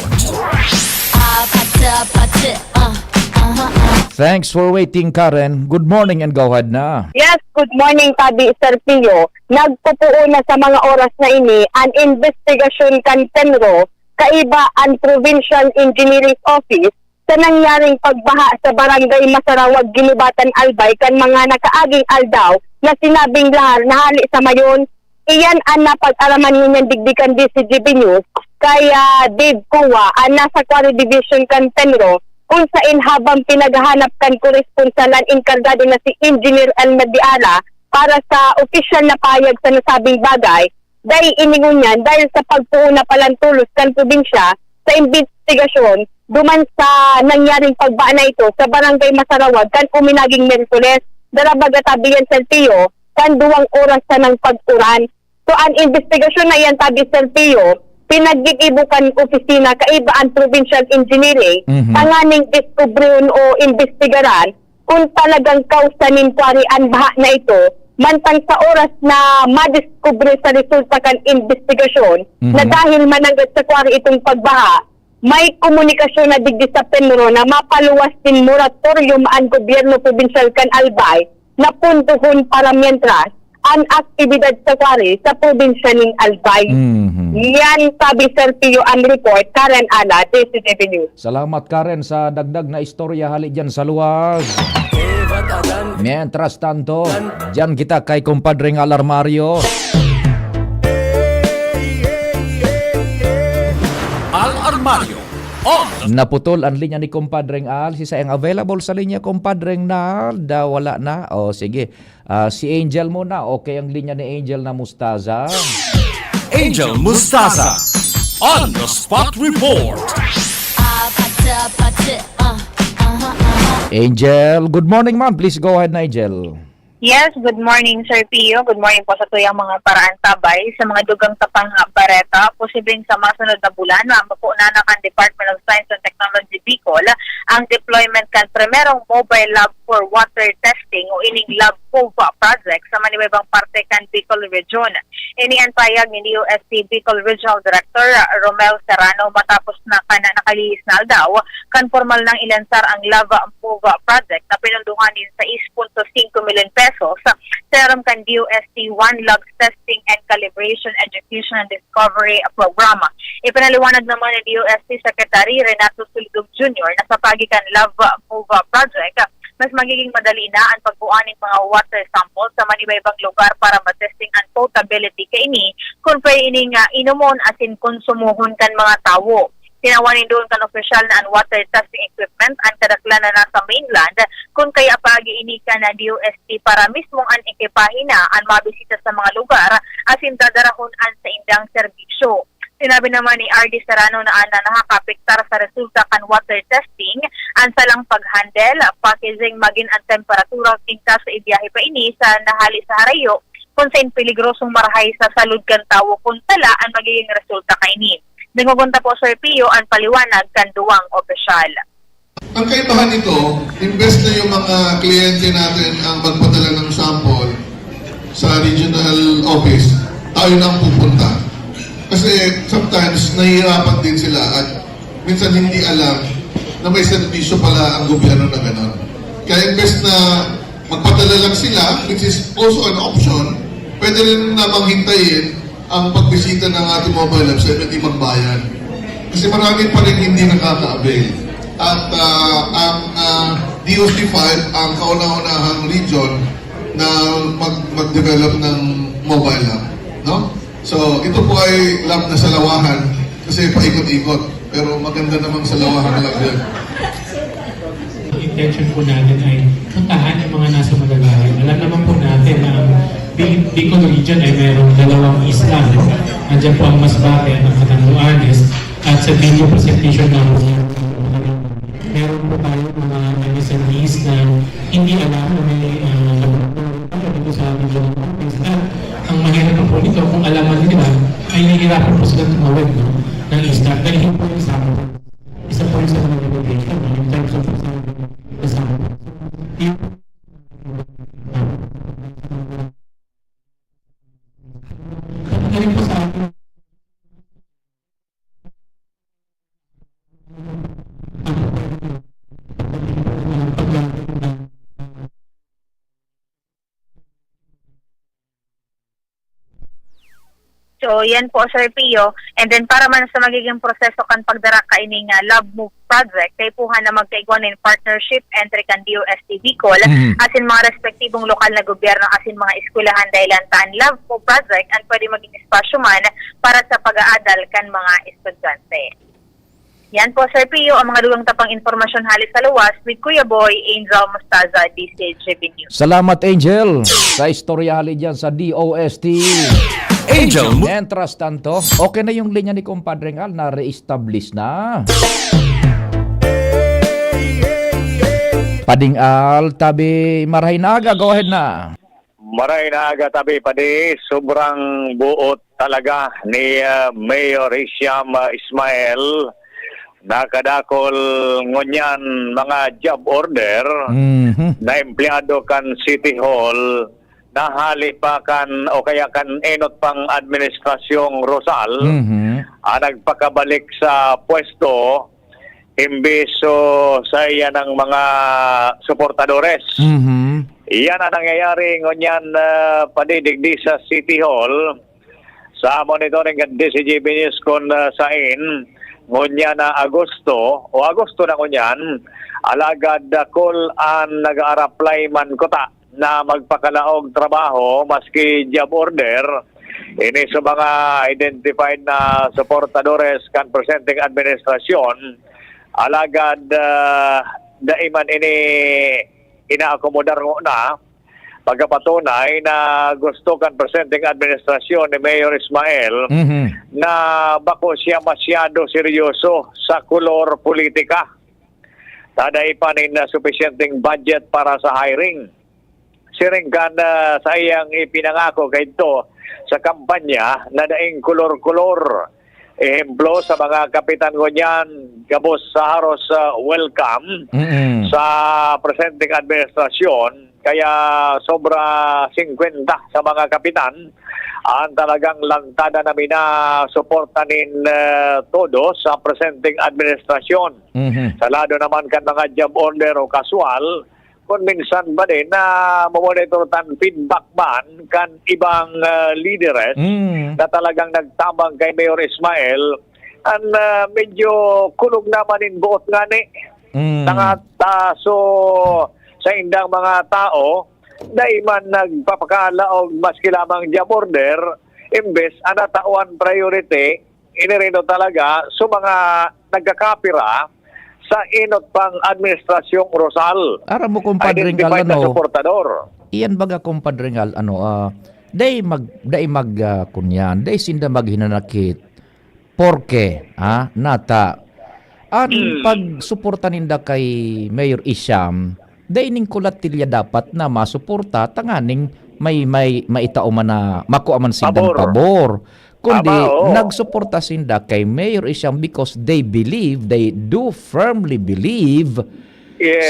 Thanks for waiting, Karen. Good morning and go ahead na. Yes, good morning, Tabi Sir Pio. Nagpupuo na sa mga oras na ini ang investigasyon kan Penro Kaiba ang Provincial Engineering Office sa nangyaring pagbaha sa barangay Masarawag, Ginubatan, Albay kan mga nakaaging aldaw na sinabing lahar na hali sa mayon. Iyan ang napag-araman niyan digdikan DCGB News kaya Dave Kuwa ang nasa Quarry Division kan Penro kung saan habang pinaghahanap kan koresponsalan inkargado na si Engineer Almadiala para sa opisyal na payag sa nasabing bagay, dahil iningon niyan dahil sa pagpuuna palantulos kan probinsya sa investigasyon duman sa nangyaring pagbaha na ito sa barangay Masarawag kan uminaging Merkules, darabagatabiyan sa Pio, kan 2 oras sa ng pag-uran. So ang investigasyon na yan tabi sa Pio, pinaggigibukan opisina kaiba ang Provincial Engineering, tanganing diskubron o investigaran kung talagang kausanin kwari ang baha na ito, mantang sa oras na madiskubre sa resulta kan investigasyon na dahil mananggat sa kwari itong pagbaha, may komunikasyon na digdi sa Penro na mapaluwas din moratorium ang gobyerno provincial kan Albay na puntuhon para mientras ang aktibidad sa kwari sa probinsya ng Albay. Yan sabi Sir Pio ang report, Karen Ala, DCTV News. Salamat Karen sa dagdag na istorya hali dyan sa luwas. Mientras tanto, dyan kita kay kumpadring Alarmario. Alarmario on. Naputol ang linya ni kumpadring Al. Si Sayang available sa linya kumpadring Nal. Wala na. O sige. Si Angel muna. Okay ang linya ni Angel na Mustaza. Angel Mustaza on the spot report. Angel, good morning ma'am. Please go ahead, Nigel. Yes, good morning Sir Pio. Good morning po sa tuyang mga paraan tabay sa mga dugang tapang bareta. Posibleng sa masunod na bulan, mapuuna na kan Department of Science and Technology Bicol ang deployment kan primerong mobile lab for water testing o ining Lab POVA project sa manibaybang parte kan Bicol Region. Ini ang payag ni DOST Bicol Regional Director Romel Serrano matapos na nakalihis na daw kan formal ng ilansar ang Lab POVA project na pinunduhan din sa 6.5 million pesos sa serum kan DOST One Logs Testing and Calibration Education and Discovery Program. Ipinaliwanag naman ni DOST Secretary Renato Sulgog Jr. na sa pagikan Lab POVA project, mas magiging madali na ang pagbuuan ng mga water samples sa manibaybang lugar para matesting ang potability kaini kung pwede ining inumon asin konsumuhon kan mga tawo. Tinawanin doon kan opisyal na ang water testing equipment ang kadaklan na nasa mainland kung kaya pag-iini ka na DOST para mismong ang ekipahin na ang mabisita sa mga lugar asin dadarahon an sa indang serbisyo. Sinabi naman ni RD Serrano na nakakapektar sa resulta kan water testing ang salang pag-handle, packaging maging ang temperatura tingka sa ibiyahe pa ini sa nahali sa harayo kung sa peligrosong marahay sa salud kan tawo kung tala ang magiging resulta kainin. Dingugunta po Sir Pio ang paliwanag kan duwang opisyal. Ang kaibahan nito, imbes na yung mga kliyente natin ang magpadala ng sample sa regional office, tayo na ang pupunta. Kasi sometimes nahihirapan din sila at minsan hindi alam na may servisyo pala ang gobyerno na gano'n. Kaya imbes na magpadala lang sila, which is also an option, pwede rin namang hintayin ang pagbisita ng ating mobile labs at hindi magbayan. Kasi marami pa rin hindi nakaka-avail. At ang DOC5, ang kauna-unahang region na mag-develop ng mobile lab. No? So, ito po ay lab na salawahan kasi paikot-ikot. Pero maganda namang salawahan lab yan. Intention po natin ay puntahan yung mga nasa magagaling. Alam naman po natin na ang Bicol region ay mayroong 2 isla. Nandiyan po ang Masbate at ang Catanduanes. At sa video presentation na meron po tayo mga MSMEs na hindi alam na may dito sa regional office. Ang mahirap po nito, kung alaman nila, ay nahihirapan po sila tumawag ng isla. Dahil po yung isa po yung sa mga navigation in terms of So, So, yan po, Sir Pio. And then, para man sa magiging proseso kan pagdara ka ining Love Move project, kay puha na magkaigwan in partnership entry kan DOST Bicol, asin mga respektibong lokal na gobyerno, asin mga eskwelahan dahilan taan Love Move project, at pwede maging espasyo man para sa pag-aadal kan mga estudyante. Yan po, Sir Pio, ang mga dugang tapang informasyon halis sa luwas with Kuya Boy, Angel Mostaza, DCHB News. Salamat, Angel, sa istorya hali dyan sa DOST. Angel. Mientras tanto, okay na yung linya ni Compadre Al na re-establish na. Pading Al, tabi marahay na aga, go ahead na. Maray na aga tabi padi, sobrang buot talaga ni Mayor Hisham Ismail. Nakadakol ngunyan mga job order na empleyado kan City Hall, nahali pa kan o kaya kan enot pang administrasyong Rosal, nagpakabalik sa pwesto imbis sa iyan ng mga suportadores. Iyan ang nangyayari ngunyan padidigdi sa City Hall sa monitoring kan DCGB News kon sain ngunyan na Agosto na ngunyan alagad kol ang nag-a-apply man kota na magpakalaog trabaho maski job order ini sa mga identified na suportadores kan presenting administrasyon alagad daiman ini inaakomodar na pagkapatunay na gusto kan presenting administrasyon ni Mayor Ismail na bako siya masyado seryoso sa kulor politika. Taday pa nin na sufficienting budget para sa hiring. Siring kan sa iyang ipinangako kay ito sa kampanya na daing kulor-kulor. Ehemplo sa mga kapitan ko niyan, gabos sa haros welcome sa presenting administrasyon. Kaya sobra 50 sa mga kapitan ang talagang lantada namin na suportanin todo sa presenting administrasyon. Sa lado naman kan mga job order o kasual, kung minsan ba din na mamonitor tan feedback ban kan ibang leaders na talagang nagtabang kay Mayor Ismail ang medyo kulog naman in buot nga ni. So sa indang mga tao na iman nagpapakalaog maski lamang job order imbes anatawan priority inirino talaga sa mga nagkakapira sa inot pang administrasyong Rosal. Ara mo Compadre Al, na suportador. Iyan baga Compadre Al, day kunyan, day sinda maghinanakit porke nata pag-suporta ninda kay Mayor Isham daining kulat tilya dapat na masuporta tanganing may maitao man na makuha man sindang pabor. Kundi nagsuporta sinda kay Mayor Isham because they do firmly believe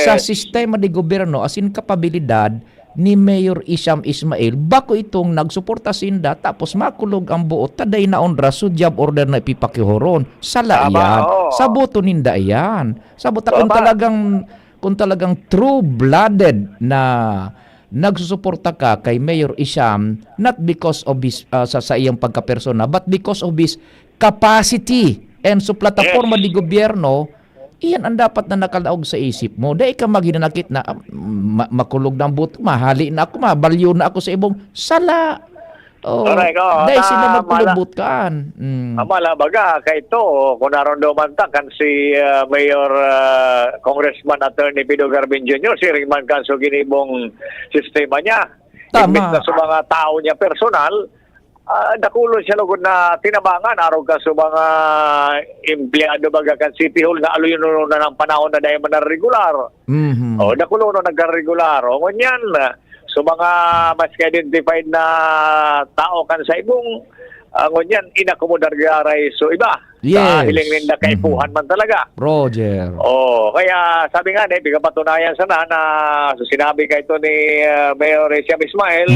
sa sistema de gobyerno asin kapabilidad ni Mayor Isham Ismail bako itong nagsuporta sinda tapos makulog ang buot taday na on raso job order na ipipakihoron sala yan sa boto ninda yan sa boto kung talagang true-blooded na nagsusuporta ka kay Mayor Isham not because of his sa iyang pagkapersona but because of his capacity and sa plataforma di gobyerno iyan ang dapat na nakalaog sa isip mo dahil ka maghinanakit na makulog ng buto mahali na ako mabalyo na ako sa ibong sala dahil sila magkulubot kaan Amala baga kay ito kung naroon man kan si Mayor Congressman Attorney Pido Garbin Jr. siring man kan so ginibong sistema niya imbit na sa mga tao niya personal dakulo siya lugod na tinabangan araw ka sa mga empleyado baga kan City Hall nga aluyon na ng panahon na dahil man na regular dakulo na nagka-regular ngunyan so mga mas identified na tao kan sa ibong ngunyan inakomodar garay so iba sa hiling ninda kaipuhan man talaga Roger kaya sabi nga bigapatunayan sana na so sinabi kay ito ni Mayor Hisham Ismail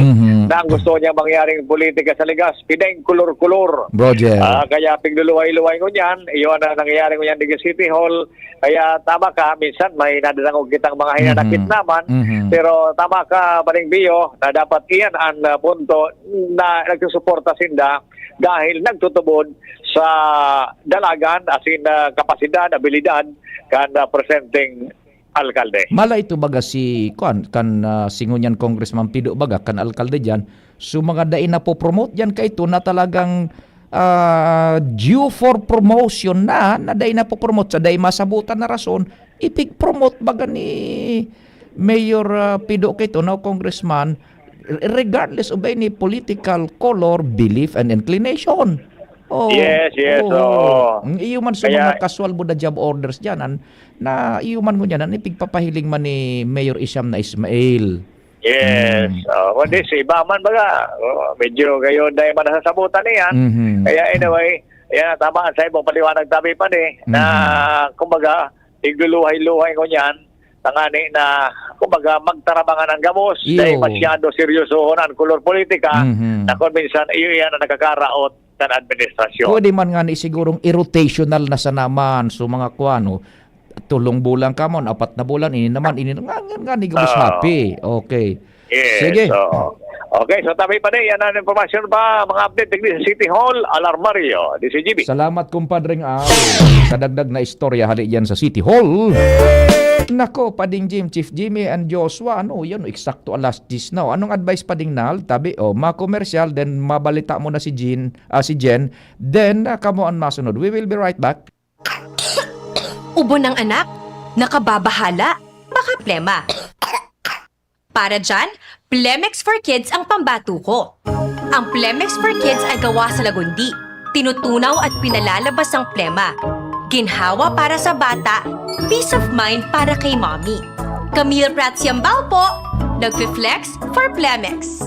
na ang gusto niya mangyaring politika sa Legazpi dahil kulor-kulor Roger kaya pigluluway-luway ngunyan iyon ang nangyayari ngunyan di City Hall kaya tama ka minsan may nadadangog kitang mga hinanakit naman pero tama ka Baling Bio na dapat iyan ang punto na nagsusuporta sinda dahil nagtutubod sa dalagan asin kapasidad, abilidad kan presenting alkalde. Mala ito baga si singunyan Congressman Pido baga kan alkalde diyan. So mga dai na po promote diyan kay ito na talagang due for promotion na dai na po promote sa dai masabutan na rason ipig-promote baga ni Mayor Pido kay ito na Congressman regardless of any political color, belief and inclination. Oh, yes. Iyo man sa mga casual buda job orders diyan na iyo man mo diyan ipigpapahiling man ni Mayor Isyam na Ismail. Yes. Kundi si iba man baga, medyo kayo dahil man nasasabutan niyan. Kaya anyway, yan, tama sa ibang paliwanag tabi pa na kumbaga, igluluhay-luhay ko niyan, tangani na kumbaga magtarabangan ng gamos dahil masyado seryosohon ang kulor politika na kung minsan iyo yan na nakakaraot ng administrasyon. Pwede man nga ni sigurong irrotational na sa naman so mga kuano tulong bulan ka mo, 4 na bulan, ini naman nga ni gusto happy. Okay. Yes. Sige. Okay, so tabi pa yan ang informasyon pa, mga update sa City Hall, Alarmario, DCGB. Salamat kumpadring sa dagdag na istorya hali yan sa City Hall. Nako, Pading Jim, Chief Jimmy and Joshua, yan, eksakto alas 10 na. Anong advice Pading Nal? Tabi, ma-commercial, then mabalita mo na si Jen, then kamo ang masunod. We will be right back. Ubo ng anak, nakababahala, baka plema. Para dyan, Plemex for Kids ang pambato ko. Ang Plemex for Kids ay gawa sa lagundi, tinutunaw at pinalalabas ang plema. Ginhawa para sa bata, peace of mind para kay mommy. Camille Pratsiambao po, nagfi-flex for Plemex.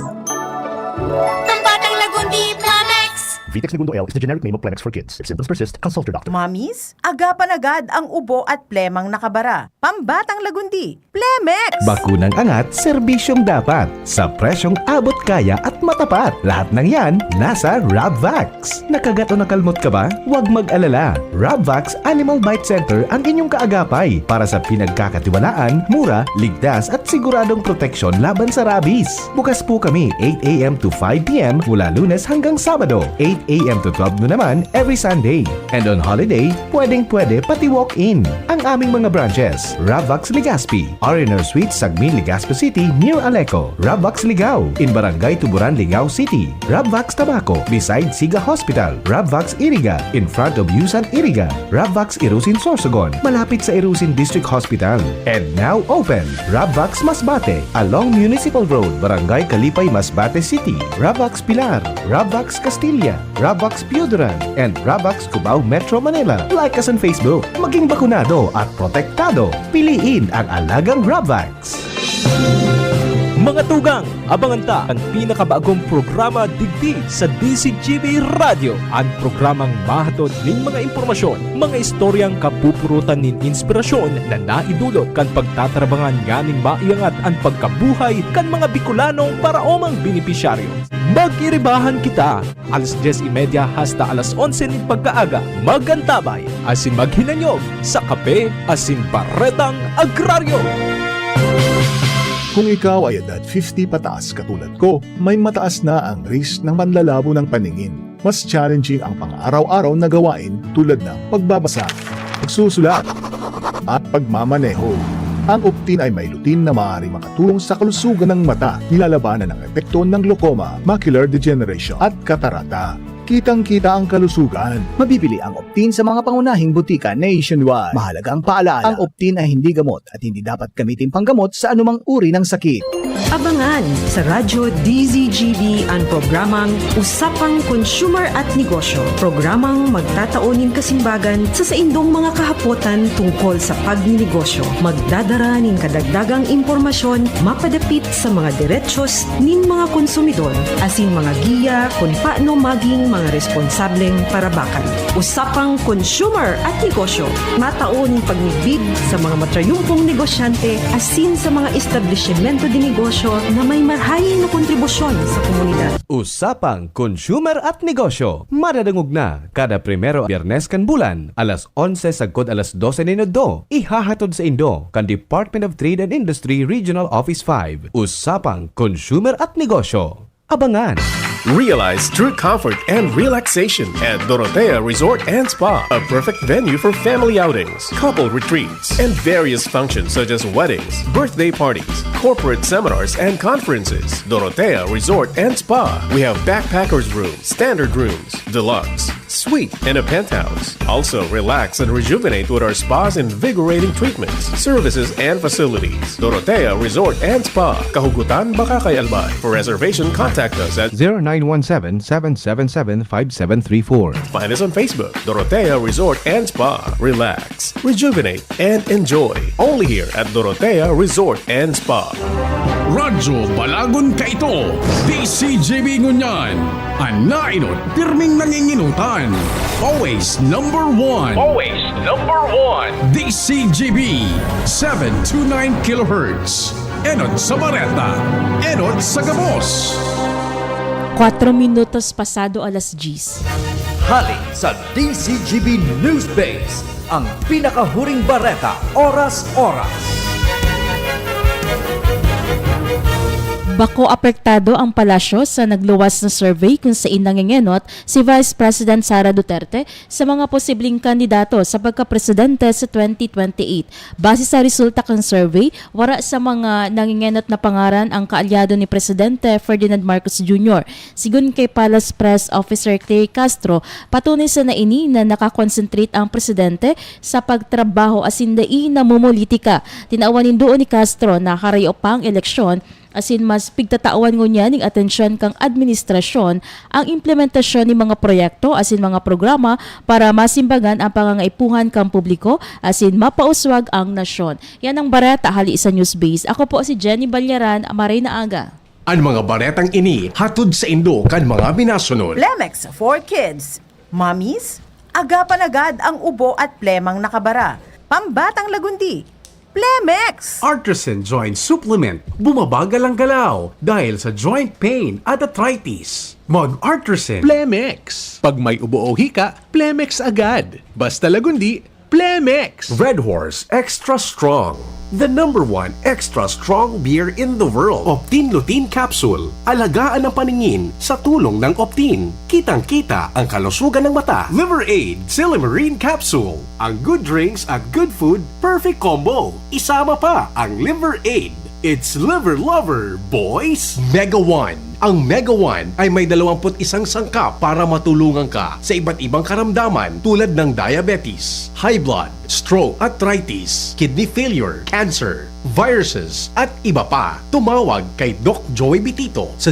Pambatang lagundi, Plemex! Vitex Segundo L is the generic name of Plemex for kids. If symptoms persist, consult your doctor. Mommies, agapan agad ang ubo at plemang nakabara. Pambatang lagundi, Plemex! Bakunang angat, serbisyong dapat. Sa presyong abot kaya at matapat. Lahat ng yan, nasa Rabvax. Nakagat o nakalmot ka ba? Huwag mag-alala. Rabvax Animal Bite Center ang inyong kaagapay para sa pinagkakatiwalaan, mura, ligtas at siguradong proteksyon laban sa rabies. Bukas po kami 8 a.m. to 5 p.m. mula Lunes hanggang Sabado, 8 a.m. to 12 noon naman every Sunday. And on holiday, pwedeng-pwede pati walk-in. Ang aming mga branches, Rabvax Legazpi, R&R Suite, Sagmin, Legazpi City, near Aleco. Rabvax Ligao, in Barangay Tuburan, Ligao City. Rabvax Tabaco, beside Siga Hospital. Rabvax Iriga, in front of Yusan Iriga. Rabvax Irusin Sorsogon, malapit sa Irusin District Hospital. And now open, Rabvax Masbate, along Municipal Road, Barangay Kalipay, Masbate City. Rabvax Pilar, Rabvax Castilla, Rabvax Piudaran, and Rabvax Cubao Metro Manila. Like us on Facebook. Maging bakunado at protektado. Piliin ang alagang Rabvax. Mga tugang, abangan ta ang pinakabagong programa digdi sa DCGB Radio. Ang programang mahatod ning mga impormasyon, mga istoryang kapupurutan nin inspirasyon na naidulot kan pagtatrabangan nganing maiangat ang pagkabuhay kan mga Bicolanong paraomang benepisyaryo. Mag-iribahan kita, alas 10:30 hasta alas 11 ning pagkaaga. Magantabay, asin maghinanyog sa kape, asin paretang agraryo. Kung ikaw ay edad 50 pataas katulad ko, may mataas na ang risk ng manlalabo ng paningin. Mas challenging ang pang-araw-araw na gawain tulad ng pagbabasa, pagsusulat, at pagmamaneho. Ang Optin ay may lutin na maaaring makatulong sa kalusugan ng mata, nilalabanan ng epekto ng glaucoma, macular degeneration at katarata. Kitang-kita ang kalusugan. Mabibili ang Optin sa mga pangunahing butika nationwide. Mahalagang paalala, ang Optin ay hindi gamot at hindi dapat gamitin panggamot sa anumang uri ng sakit. Abangan sa Radyo DZGB ang programang Usapang Consumer at Negosyo. Programang magtataunin kasimbagan sa saindong mga kahapotan tungkol sa pagninegosyo. Magdadara nin kadagdagang impormasyon mapadapit sa mga diretsyon nin mga konsumidor asin mga giya kung paano maging mga responsableng parabakan. Usapang Consumer at Negosyo. Mataunin pagnigbig sa mga matrayumpong negosyante asin sa mga establishmento di negosyo na may marhayin na kontribusyon sa komunidad. Usapang Consumer at Negosyo. Madadangog na kada primero Biyernes kan bulan, alas 11 sagkod alas 12 minuto. Ihahatod sa Indo kan Department of Trade and Industry Regional Office 5. Usapang Consumer at Negosyo. Abangan. Realize true comfort and relaxation at Dorotea Resort and Spa, a perfect venue for family outings, couple retreats, and various functions such as weddings, birthday parties, corporate seminars, and conferences. Dorotea Resort and Spa. We have backpackers rooms, standard rooms, deluxe, suite, and a penthouse. Also, relax and rejuvenate with our spa's invigorating treatments, services, and facilities. Dorotea Resort and Spa, Kahugutan, Bakakay, Albay. For reservation, contact us at 0917-777-5734. Find us on Facebook, Dorotea Resort and Spa. Relax, rejuvenate, and enjoy. Only here at Dorotea Resort and Spa. Radyo Balagon Kaito, DCGB Ngunyan, Anainot, pirming nanginginutan. Always number one. Always number one. DCGB, 729 kHz. Enot sa Bareta, Enot sa Gabos. 4 minutos pasado alas 10. Hali sa DCGB News Base, ang pinakahuring bareta oras-oras. Bako apektado ang palasyo sa nagluwas na survey kung saan nangingenot si Vice President Sara Duterte sa mga posibleng kandidato sa pagkapresidente sa 2028. Base sa resulta ng survey, wala sa mga nangingenot na pangaran ang kaalyado ni Presidente Ferdinand Marcos Jr. Sigun kay Palace Press Officer Clay Castro, patunay sa naini na nakakonsentrate ang Presidente sa pagtrabaho asindai na mumulitika. Tinawanin doon ni Castro na karayo pang eleksyon asin mas pigtatawan ngunya ning atensyon kang administrasyon ang implementasyon ni mga proyekto asin mga programa para masimbagan ang pangangaipuhan kang publiko asin mapauswag ang nasyon. Yan ang bareta hali sa Newsbase. Ako po si Jenny Balyaran, Maray na Aga. Ang mga baretang ini hatod sa Indo kan mga binasunod. Plemex for Kids. Mommies, agapan agad ang ubo at plemang nakabara. Pambatang lagundi. Plemex! Artisan Joint Supplement. Bumabagal ang galaw dahil sa joint pain at arthritis. Mag-Artisan Plemex. Pag may ubo o hika, Plemex agad. Basta lagundi, Plemex. Red Horse Extra Strong. The #1 extra strong beer in the world. Optin Lutein Capsule. Alagaan ang paningin sa tulong ng Optin. Kitang-kita ang kalusugan ng mata. Liver Aid Silimarine Capsule. Ang good drinks at good food, perfect combo. Isama pa ang Liver Aid. It's liver lover, boys! Mega One. Ang Mega One ay may 21 sangkap para matulungan ka sa iba't ibang karamdaman tulad ng diabetes, high blood, stroke, arthritis, kidney failure, cancer, viruses, at iba pa. Tumawag kay Doc Joey Bitito sa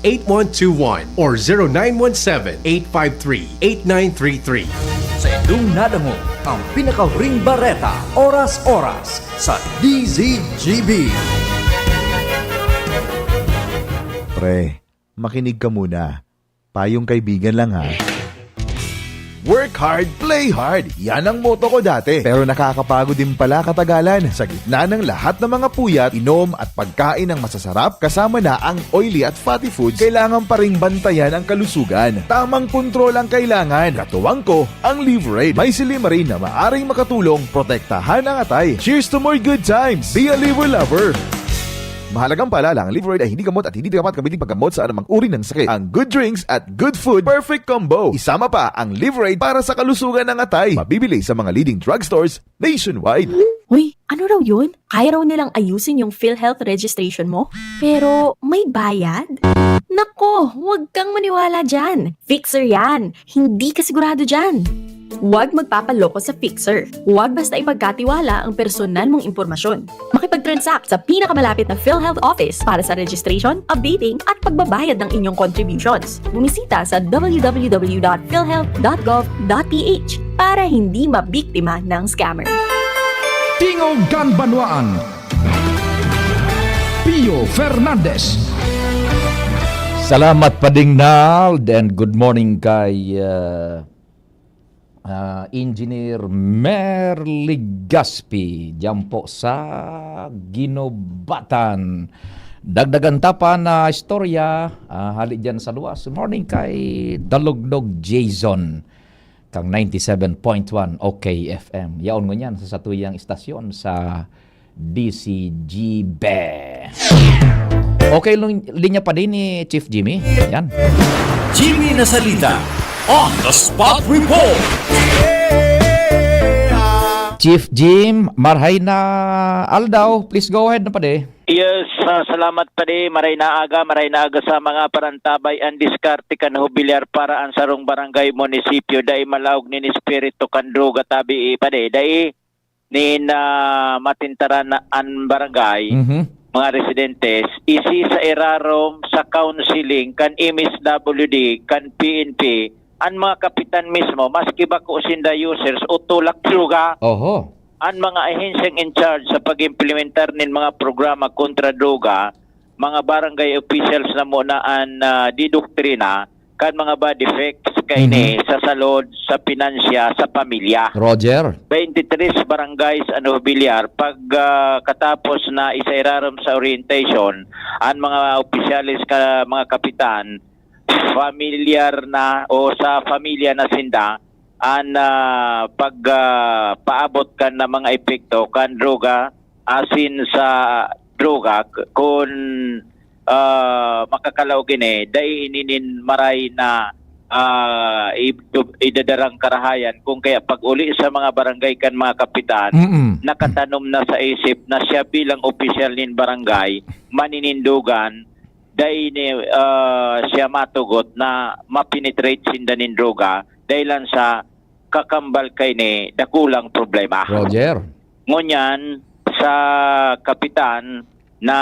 0998-975-8121 or 0917-853-8933. Sa inyong nadango, ang pinakahuring bareta oras-oras sa DZGB. Pre, makinig ka muna. Payong kaibigan lang ha. Work hard, play hard. Yan ang motto ko dati. Pero nakakapagod din pala katagalan. Sa gitna ng lahat ng mga puyat, inom at pagkain ng masasarap, kasama na ang oily at fatty foods, kailangan pa ring bantayan ang kalusugan. Tamang kontrol ang kailangan. Katuwang ko, ang Liver Aid. May silimarin na maaring makatulong, protektahan ang atay. Cheers to more good times. Be a liver lover. Mahalagang paalala, ang Liver Aid ay hindi gamot at hindi dapat gamitin paggamot sa anumang uri ng sakit. Ang good drinks at good food, perfect combo. Isama pa ang Liver Aid para sa kalusugan ng atay. Mabibili sa mga leading drugstores nationwide. Uy, ano raw yun? Kaya raw nilang ayusin yung PhilHealth registration mo? Pero may bayad? Nako, huwag kang maniwala dyan. Fixer yan. Hindi ka sigurado dyan. Huwag magpapaloko sa Fixer. Huwag basta ipagkatiwala ang personal mong impormasyon. Makipag-transact sa pinakamalapit na PhilHealth office para sa registration, updating at pagbabayad ng inyong contributions. Bumisita sa www.philhealth.gov.ph para hindi mabiktima ng scammer. Tingog Ganbanwaan. Pio Fernandez. Salamat Pading Nald and good morning kay Engineer Merly Gaspi diyan po sa Ginobatan. Dagdagan pa na istorya hali diyan sa luwas. Morning kay Dalugdog Jason kang 97.1 OK FM. Yaon mo niyan sa satuyang istasyon sa DCGB. Okay, linya pa din ni Chief Jimmy. Yan. Jimmy Nasalita on the spot report. Chief Jim, marhay na aldaw. Please go ahead na pa de. Yes, salamat pa di. Maray na aga sa mga parantabay ang diskarte kan hubilyar para ang sarong barangay munisipyo dai malaog ni espiritu kan droga tabi pa di. Dai nin matintaran ang barangay. Mga residentes isi sa irarom sa counseling kan MSWD kan PNP ang mga kapitan mismo maski ba ko sinda users o tulak droga. Oho. Ang mga ahensyang in charge sa pag-implementar ng mga programa kontra droga, mga barangay officials na muna ang didoktrina kan mga bad effects kay ni sa salud, sa pinansya, sa pamilya. Roger. 23 barangays ano bilyar pag katapos na isairaram sa orientation ang mga opisyalis mga kapitan familiar na o sa pamilya na sinda ang paabot kan na mga epekto kan droga asin sa droga kung makakalaw gini dahil ininin maray na idadarang karahayan kung kaya pag uli sa mga barangay kan mga kapitan nakatanom na sa isip na siya bilang opisyal nin barangay maninindugan dahil siya matugot na mapenetrate sinda nin droga dahil sa kakambal kay ni dakulang problema. Roger. Ngunyan sa kapitan na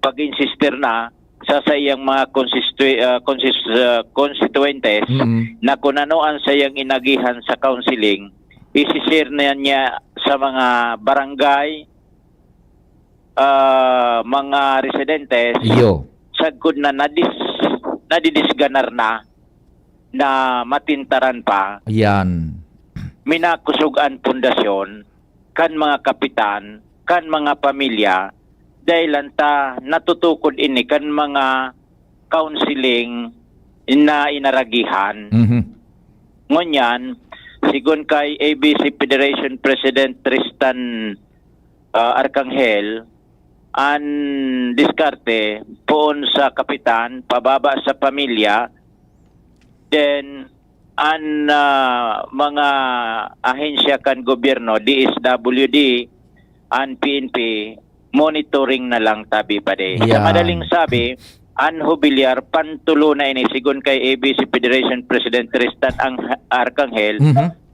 pag-insister na sa sayang mga constituentes na kung anoan sayang inagihan sa counseling, isisir na niya sa mga barangay, mga residentes, sagkod na nadidisganar na matintaran pa. Yan. Minakusugan pundasyon kan mga kapitan, kan mga pamilya dahil ta natutukod ini kan mga counseling na inaragihan. Ngunyan, sigon kay ABC Federation President Tristan Arcangel, an diskarte poon sa kapitan, pababa sa pamilya, then an mga ahensya kan gobyerno, DSWD, an PNP, monitoring na lang tabi pa de. Sa madaling sabi, an hubilyar pantulo na ini sigon kay ABC Federation President Tristan Arcangel,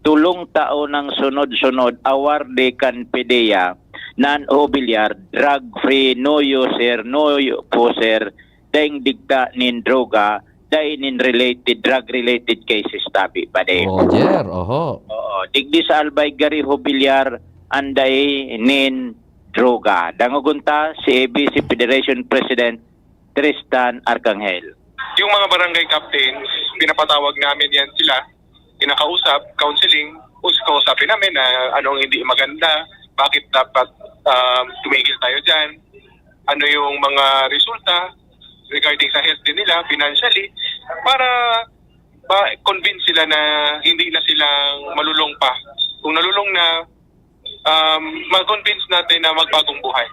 tulong tao ng sunod-sunod award kan PDEA nan hubilyar drug-free, no user, no poser, daing digta nin droga, daing nin drug-related cases tabi pa de. Roger, oho. Oo, digdi sa Albay Gari hubilyar anday nin droga. Dangugunta si ABC Federation President Tristan Arcangel. Yung mga barangay captains, pinapatawag namin yan sila, kinakausap, counseling, kausapin namin na anong hindi maganda, bakit dapat tumigil tayo dyan, ano yung mga resulta regarding sa health din nila, financially, para convince sila na hindi na silang malulong pa. Kung nalulong na, mag-convince natin na magbagong buhay.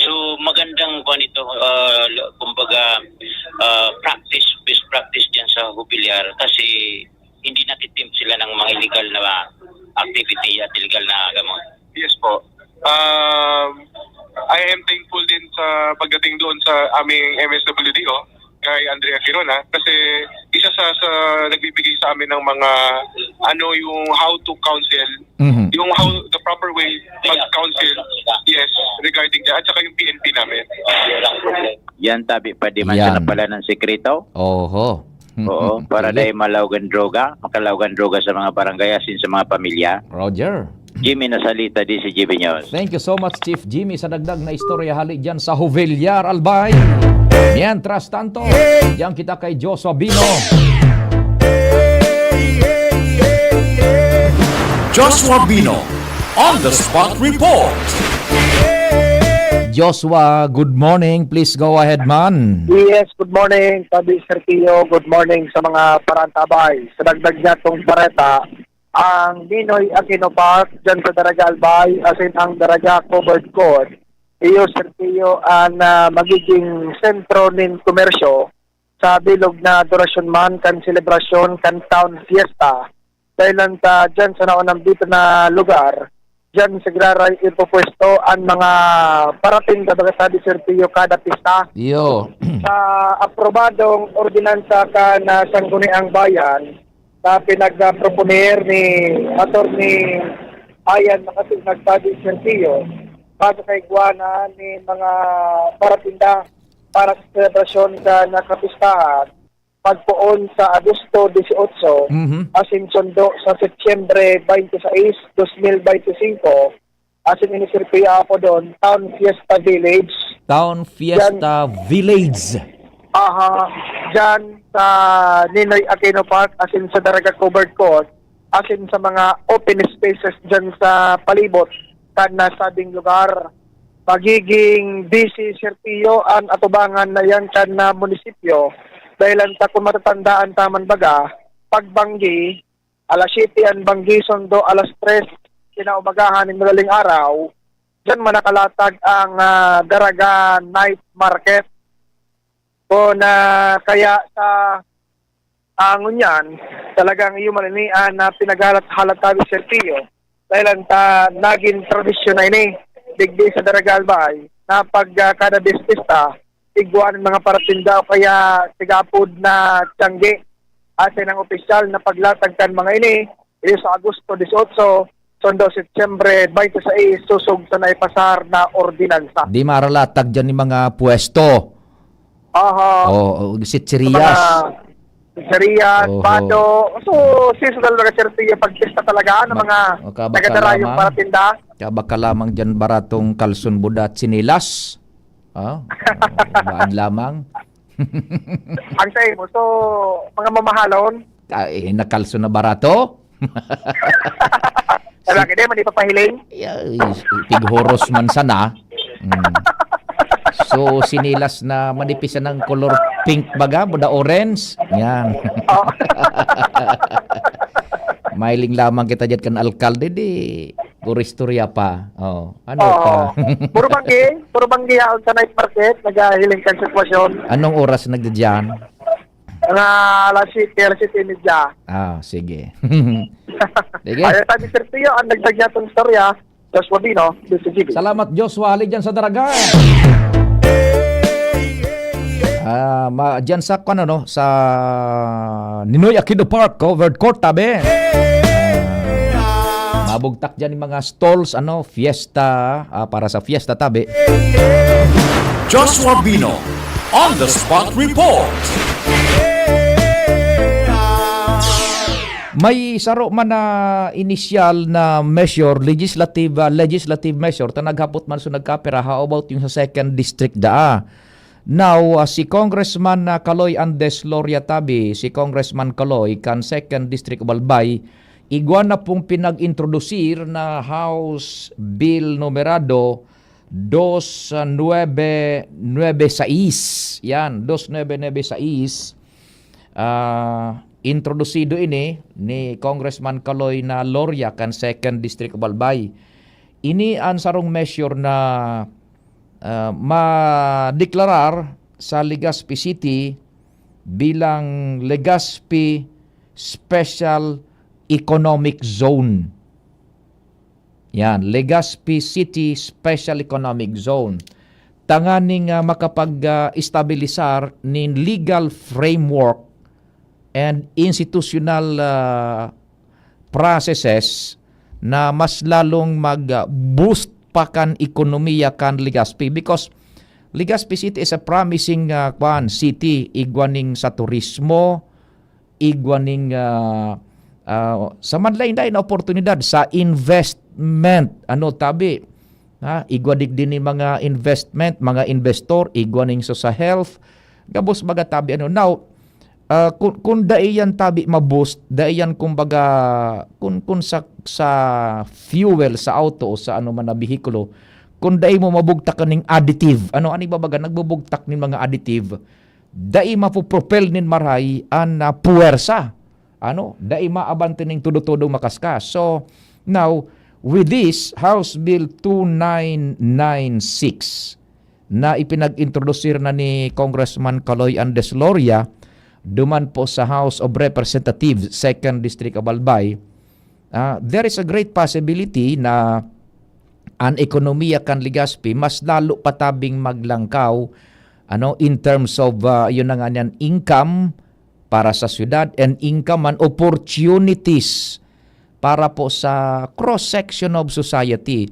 So magandang ito, kumbaga best practice dyan sa hubilyar kasi hindi natitim sila ng mga illegal na activity at illegal na gamot. Yes po. I am thankful din sa pagdating doon sa aming MSWDO kay Andrea Firona kasi isa sa nagbibigay sa amin ng mga yung how to counsel, yung how the proper way mag-counsel, yes, regarding that, at saka yung PNP namin. Yan tabi pa di man siya na pala ng sekreto. Oho. Oo, para dahil makalawagan droga sa mga barangay asin sa mga pamilya. Roger. Jimmy Nasalita, DCGB News. Thank you so much, Chief Jimmy, sa dagdag na istorya halik dyan sa Hubilyar, Albay. Mientras tanto, diyan kita kay Joshua Bino. Joshua Bino on the spot report. Joshua, good morning. Please go ahead, man. Yes, good morning, Tabi Sergio. Good morning sa mga parantabay. Sa dagdag niya itong bareta, ang Ninoy Aquino Park dyan sa Daraga Albay, as in ang Daraga Covered Court, iyo sertiyo ang magiging sentro nin komersyo sa bilog na durasyon man kan selebrasyon kan town fiesta. Dahil dyan sa naunang dito na lugar, dyan siguraray ipopwesto ang mga parating na bagasadi sertiyo kada pista. Yo. Sa aprobadong ordinansa ka na sangguniang bayan na pinag-proponer ni Atty. Ayan Makasig Nagtadi Sertillo para kay Guana ni mga paratinda para sa selebrasyon sa nakapistahan pagpoon sa Agosto 18 asin sundo sa Setyembre 26, 2025 asin inisirpiya po doon Town Fiesta Village. Town Fiesta Village. Dyan sa Ninoy Aquino Park asin sa Daraga Covered Court asin sa mga open spaces dyan sa palibot kan nasabing lugar. Magiging busy sertiyo ang atubangan na yan kan na munisipyo dahil kung matatandaan taman baga pagbanggi alas 7 ang banggi sundo alas 3 kinaumagahan ng madaling araw dyan manakalatag ang Daraga Night Market. O na kaya sa ngunyan, talagang iyo malinian na pinagalat-halat tabi sertiyo dahil naging tradisyon na ini digdi sa Daraga Albay na pag kada pista iguan ng mga paratinda o kaya sigapod na tiyanggi asin ang opisyal na paglatag kan mga ini sa Agosto 18 sundo Setyembre 26 susog sa naipasar na ordinansa. Di maralatag dyan yung mga pwesto. Sitsiriyas. Pizzerias, Bado. So, seasonal na sertiya pagpista talaga ng mga nagadarayong paratinda. Kaya baka lamang dyan baratong kalson buda at sinilas. Baan lamang. Ang say mo, so, mga mamahalon. Nakalson na barato. Talaga din, mani papahiling. Tighoros man sana. So, sinilas na manipisan ng color pink baga, buda orange. Yan. Mailing lamang kita dyan kan alkalde di. Turistorya pa. Ano pa? Puro banggi yaon sa night market, naghahiling kan sitwasyon. Anong oras nagdadyan? Alas 7 medya. Sige. Sige. Ayaw tayo Sir Tio, ang nagdagyatong storya, Joshua Bino, DCGB. Salamat Joshua, hali dyan sa Daraga. Diyan sa sa Ninoy Aquino Park Covered Court tabi. Mabugtak diyan yung mga stalls fiesta para sa fiesta tabi. Joshua Bino on the spot report. May saro man na initial na measure, legislative measure ta naghapot man so nagkapera. How about yung sa 2nd district Now, si Congressman Kaloy Andes Loria Tabi, si Congressman Kaloy, kan 2nd District of Albay, igwan na pong pinag-introdusir na House Bill numerado 2996. Yan, 2996. Introducido ini ni Congressman Kaloy na Loria kan 2nd District of Albay. Ini ang sarong measure na ma-deklarar sa Legazpi City bilang Legazpi Special Economic Zone. Yan, Legazpi City Special Economic Zone. Tanganing makapag-estabilisar ni legal framework and institutional processes na mas lalong mag-boost pakan ekonomiya kan Legazpi because Legazpi City is a promising city igwaning sa turismo, igwaning sa manlain-lain na oportunidad sa investment tabi igwadig din ni mga investment, mga investor igwaning sa health gabos baga tabi now kung daiyan tabi maboost, daiyan kumbaga kung sa fuel sa auto o sa man na bihikulo, kung dai mo mabugtak ning additive, ani babaga nagbubugtak ning mga additive, dai mapopropel nin maray an puwersa dai maabante ning tudo-tudo makaskas. So now with this House Bill 2996 na ipinag-introduce na ni Congressman Caloy Andes Loria duman po sa House of Representatives 2nd District of Albay, there is a great possibility na ang ekonomiya kan Legazpi mas lalo patabing maglangkaw in terms of yun na nga niyan, income para sa syudad and income and opportunities para po sa cross-section of society.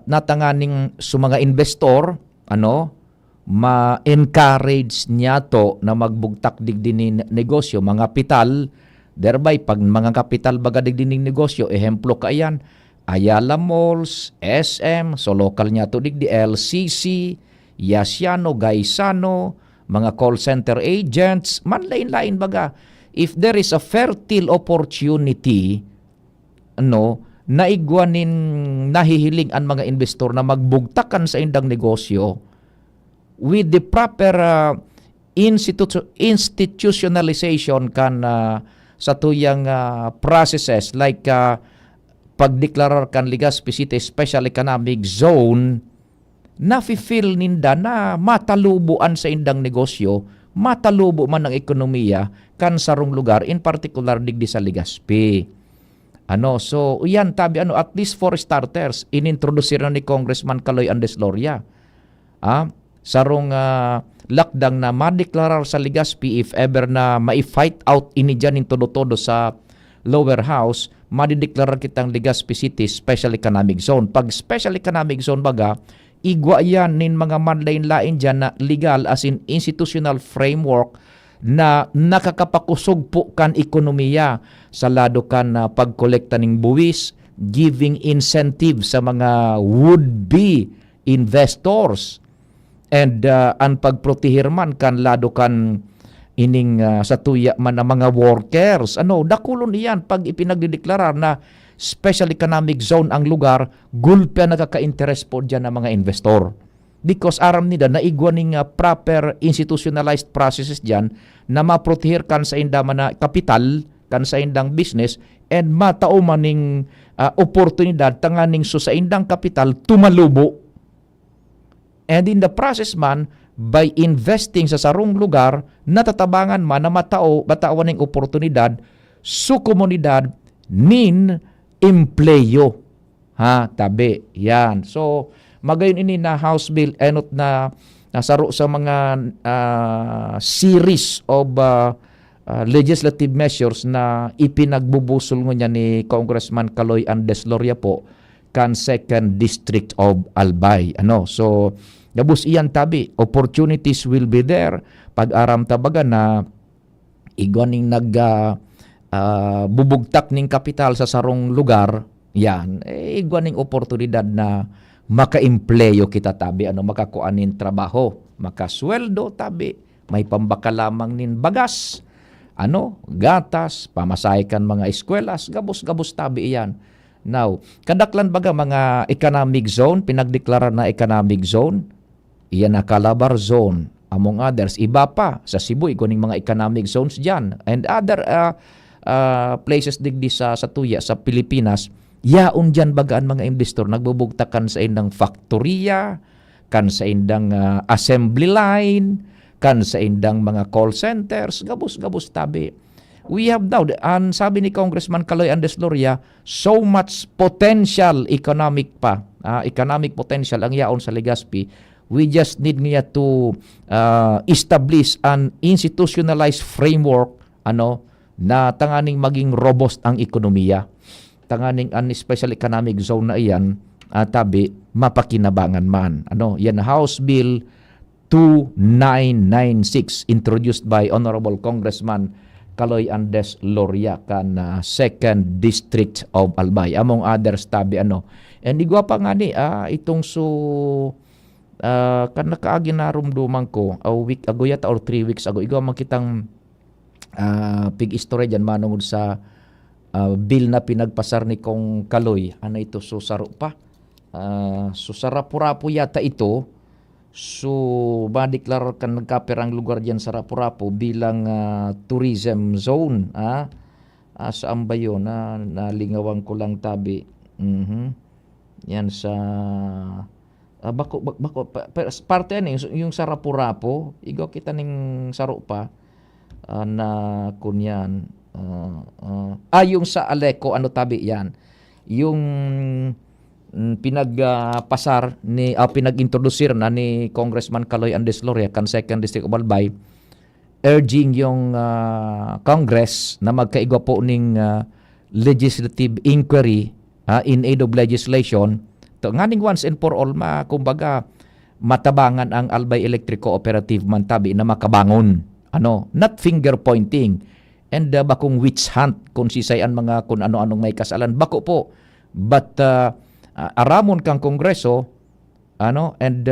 Natanganing sa mga investor, ma-encourage niya to na magbugtak digdin negosyo, mga kapital, thereby pag mga kapital baga digdin negosyo, ehemplo kaayan, Ayala Malls, SM, so local niya to digdi, LCC, Yasiano, Gaisano, mga call center agents, manlain-lain baga. If there is a fertile opportunity, naigwanin, nahihiling ang mga investor na magbugtakan sa indang negosyo with the proper institutionalization kan sa tuyang processes like pagdeklarar kan Legazpi City Special Economic Zone, nafi-feel ninda na matalubuan sa indang negosyo, matalubo man ang ekonomiya kan sarong lugar, in particular digdi sa Legazpi. So yan tabi at least for starters, inintroduce na ni Congressman Caloy Andes Loria. Sarong lakdang na madeklarar sa Legazpi if ever na ma-fight out ini dyan in todo-todo sa lower house, madideklarar kitang Legazpi City Special Economic Zone. Pag Special Economic Zone baga, igwa yan nin mga manlain-lain dyan na legal as in institutional framework na nakakapakusog po kan ekonomiya sa lado kan pagkolekta ng buwis, giving incentive sa mga would-be investors, and ang pagprotehir man kan lado kan ining sa tuya man na mga workers. Dakulon iyan pag ipinagdideklarar na Special Economic Zone ang lugar, gulpe nakaka-interest po dyan ng mga investor. Because aram nila na igwaning proper institutionalized processes dyan na maprotehir kan sa indang na kapital, kan sa indang business, and matao maning oportunidad tanganing so sa indang kapital tumalubo. And in the process man, by investing sa sarong lugar, natatabangan man na matawan ng oportunidad sa komunidad nin empleyo. Tabi. Yan. So, magayon ini na House Bill enot na nasaro sa mga series of legislative measures na ipinagbubusol niya ni Congressman Caloy Andes Loria po kan 2nd District of Albay. So, gabus iyan tabi, opportunities will be there. Pag-aram tabaga na igwaning bubugtak ning kapital sa sarong lugar, yan, igwaning oportunidad na maka-empleyo kita tabi, makakuanin trabaho, makasweldo tabi, may pambaka lamang nin bagas, gatas, pamasahe kan mga eskwelas, gabos-gabos tabi iyan. Now, kadaklan baga mga economic zone, pinagdeklara na economic zone, iyan na Calabar zone, among others, iba pa sa Cebu, ikuning mga economic zones dyan, and other places digdi sa tuya, sa Pilipinas, yaon dyan bagaan mga investor, nagbubugtakan sa indang faktoriya, kan sa indang assembly line, kan sa indang mga call centers, gabos-gabos tabi. We have now, sabi ni Congressman Caloy Andes Loria, so much potential economic potential ang yaon sa Legazpi. We just need niya to establish an institutionalized framework na tanganing maging robust ang ekonomiya. Tanganing an special economic zone na iyan, tabi, mapakinabangan man. Yan House Bill 2996 introduced by Honorable Congressman Caloy Andes Loria kan 2nd District of Albay. Among others tabi and igwa pa nga ni itong kan nakaagi narumduman ko a week ago yata or 3 weeks ago igwa makitang pig story dyan manungod sa bill na pinagpasar ni Kong Caloy. Ito susaro pa. Sarapu-rapu yata ito. Madeklar kan nagkaperang lugar dyan sa Rapu-Rapu bilang tourism zone. saan ba yun? Nalingawan ko lang tabi. Yan sa parte yan yung sa Rapu-Rapu. Igo kita ning saro pa na kunyan. Yung sa Aleco, ano tabi yan? Yung pinagpasar ni pinag-introducer na ni Congressman Caloy Andesloria kan 2nd District of Albay, urging yung Congress na magkaigwa po ning legislative inquiry in aid of legislation to nganing once and for all kumbaga matabangan ang Albay Electric Cooperative man tabi na makabangon, not finger pointing and bakong witch hunt kung sisayan mga kung ano-anong may kasalan bako po, but aramon kang Kongreso and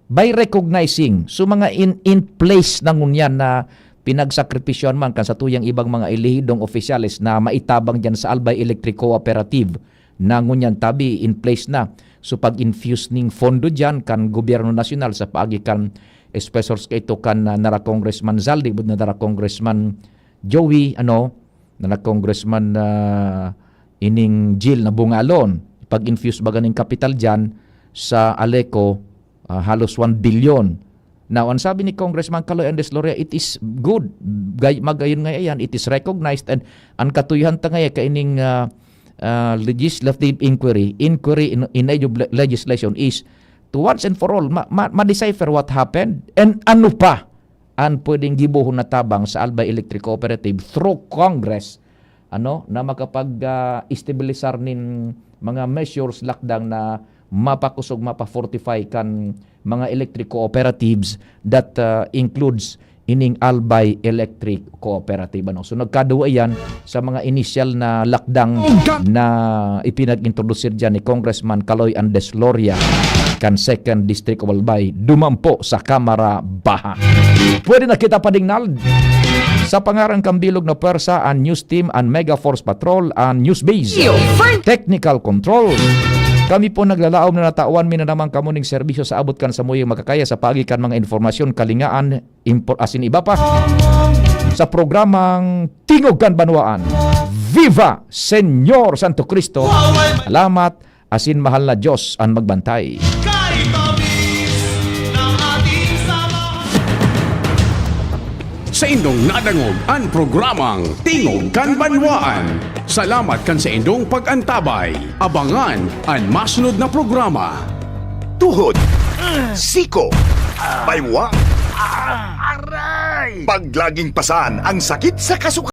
by recognizing mga in place na ngunyan na pinagsakripisyon man kan sa tuyang ibang mga elihidong opisyales na maitabang dyan sa Albay Electric Cooperative na ngunyan tabi in place na. So pag-infuse ning fondo dyan kan gobyerno nasyonal sa paagi kan espesors ka ito kan nara Congressman Zaldi, nara Congressman Joey, nara Congressman ining Jill na Bungalon, pag-infuse baga ning kapital dyan sa Aleco, halos 1 billion. Now, ang sabi ni Congressman Caloy Andesloria, it is good. Magayon nga yan, it is recognized and ang katuyhan ta nga kaining legislative inquiry in aid of legislation is to once and for all ma-decipher what happened and ano pa ang pwedeng gibuhon na tabang sa Albay Electric Cooperative through Congress na makapag-estabilisar nin mga measures lakdang na mapakusog, mapafortify kan mga electric cooperatives that includes ining Albay Electric Cooperative. So nagkaduwa yan sa mga initial na lakdang na ipinag-introduce dyan ni Congressman Caloy Andesloria kan 2nd District of Albay dumampo sa Kamara Baha. Pwede na kita padingnal sa pangarang kambilog na pwersa ang News Team, ang Mega Force Patrol, ang News Base, Technical Control. Kami po naglalaom na natawan minanamang kamuning serbisyo sa abot kan sa muyang makakaya sa pagikan mga informasyon, kalingaan, asin iba pa sa programang Tingog kan Banwaan. Viva Senyor Santo Cristo! Salamat, asin mahal na Diyos ang magbantay. Sa indong nadangog ang programang Tingog kan Banwaan. Salamat kan sa indong pag-antabay. Abangan ang masunod na programa. Tuhod, siko, baywa, paglaging pasan ang sakit sa kasukan.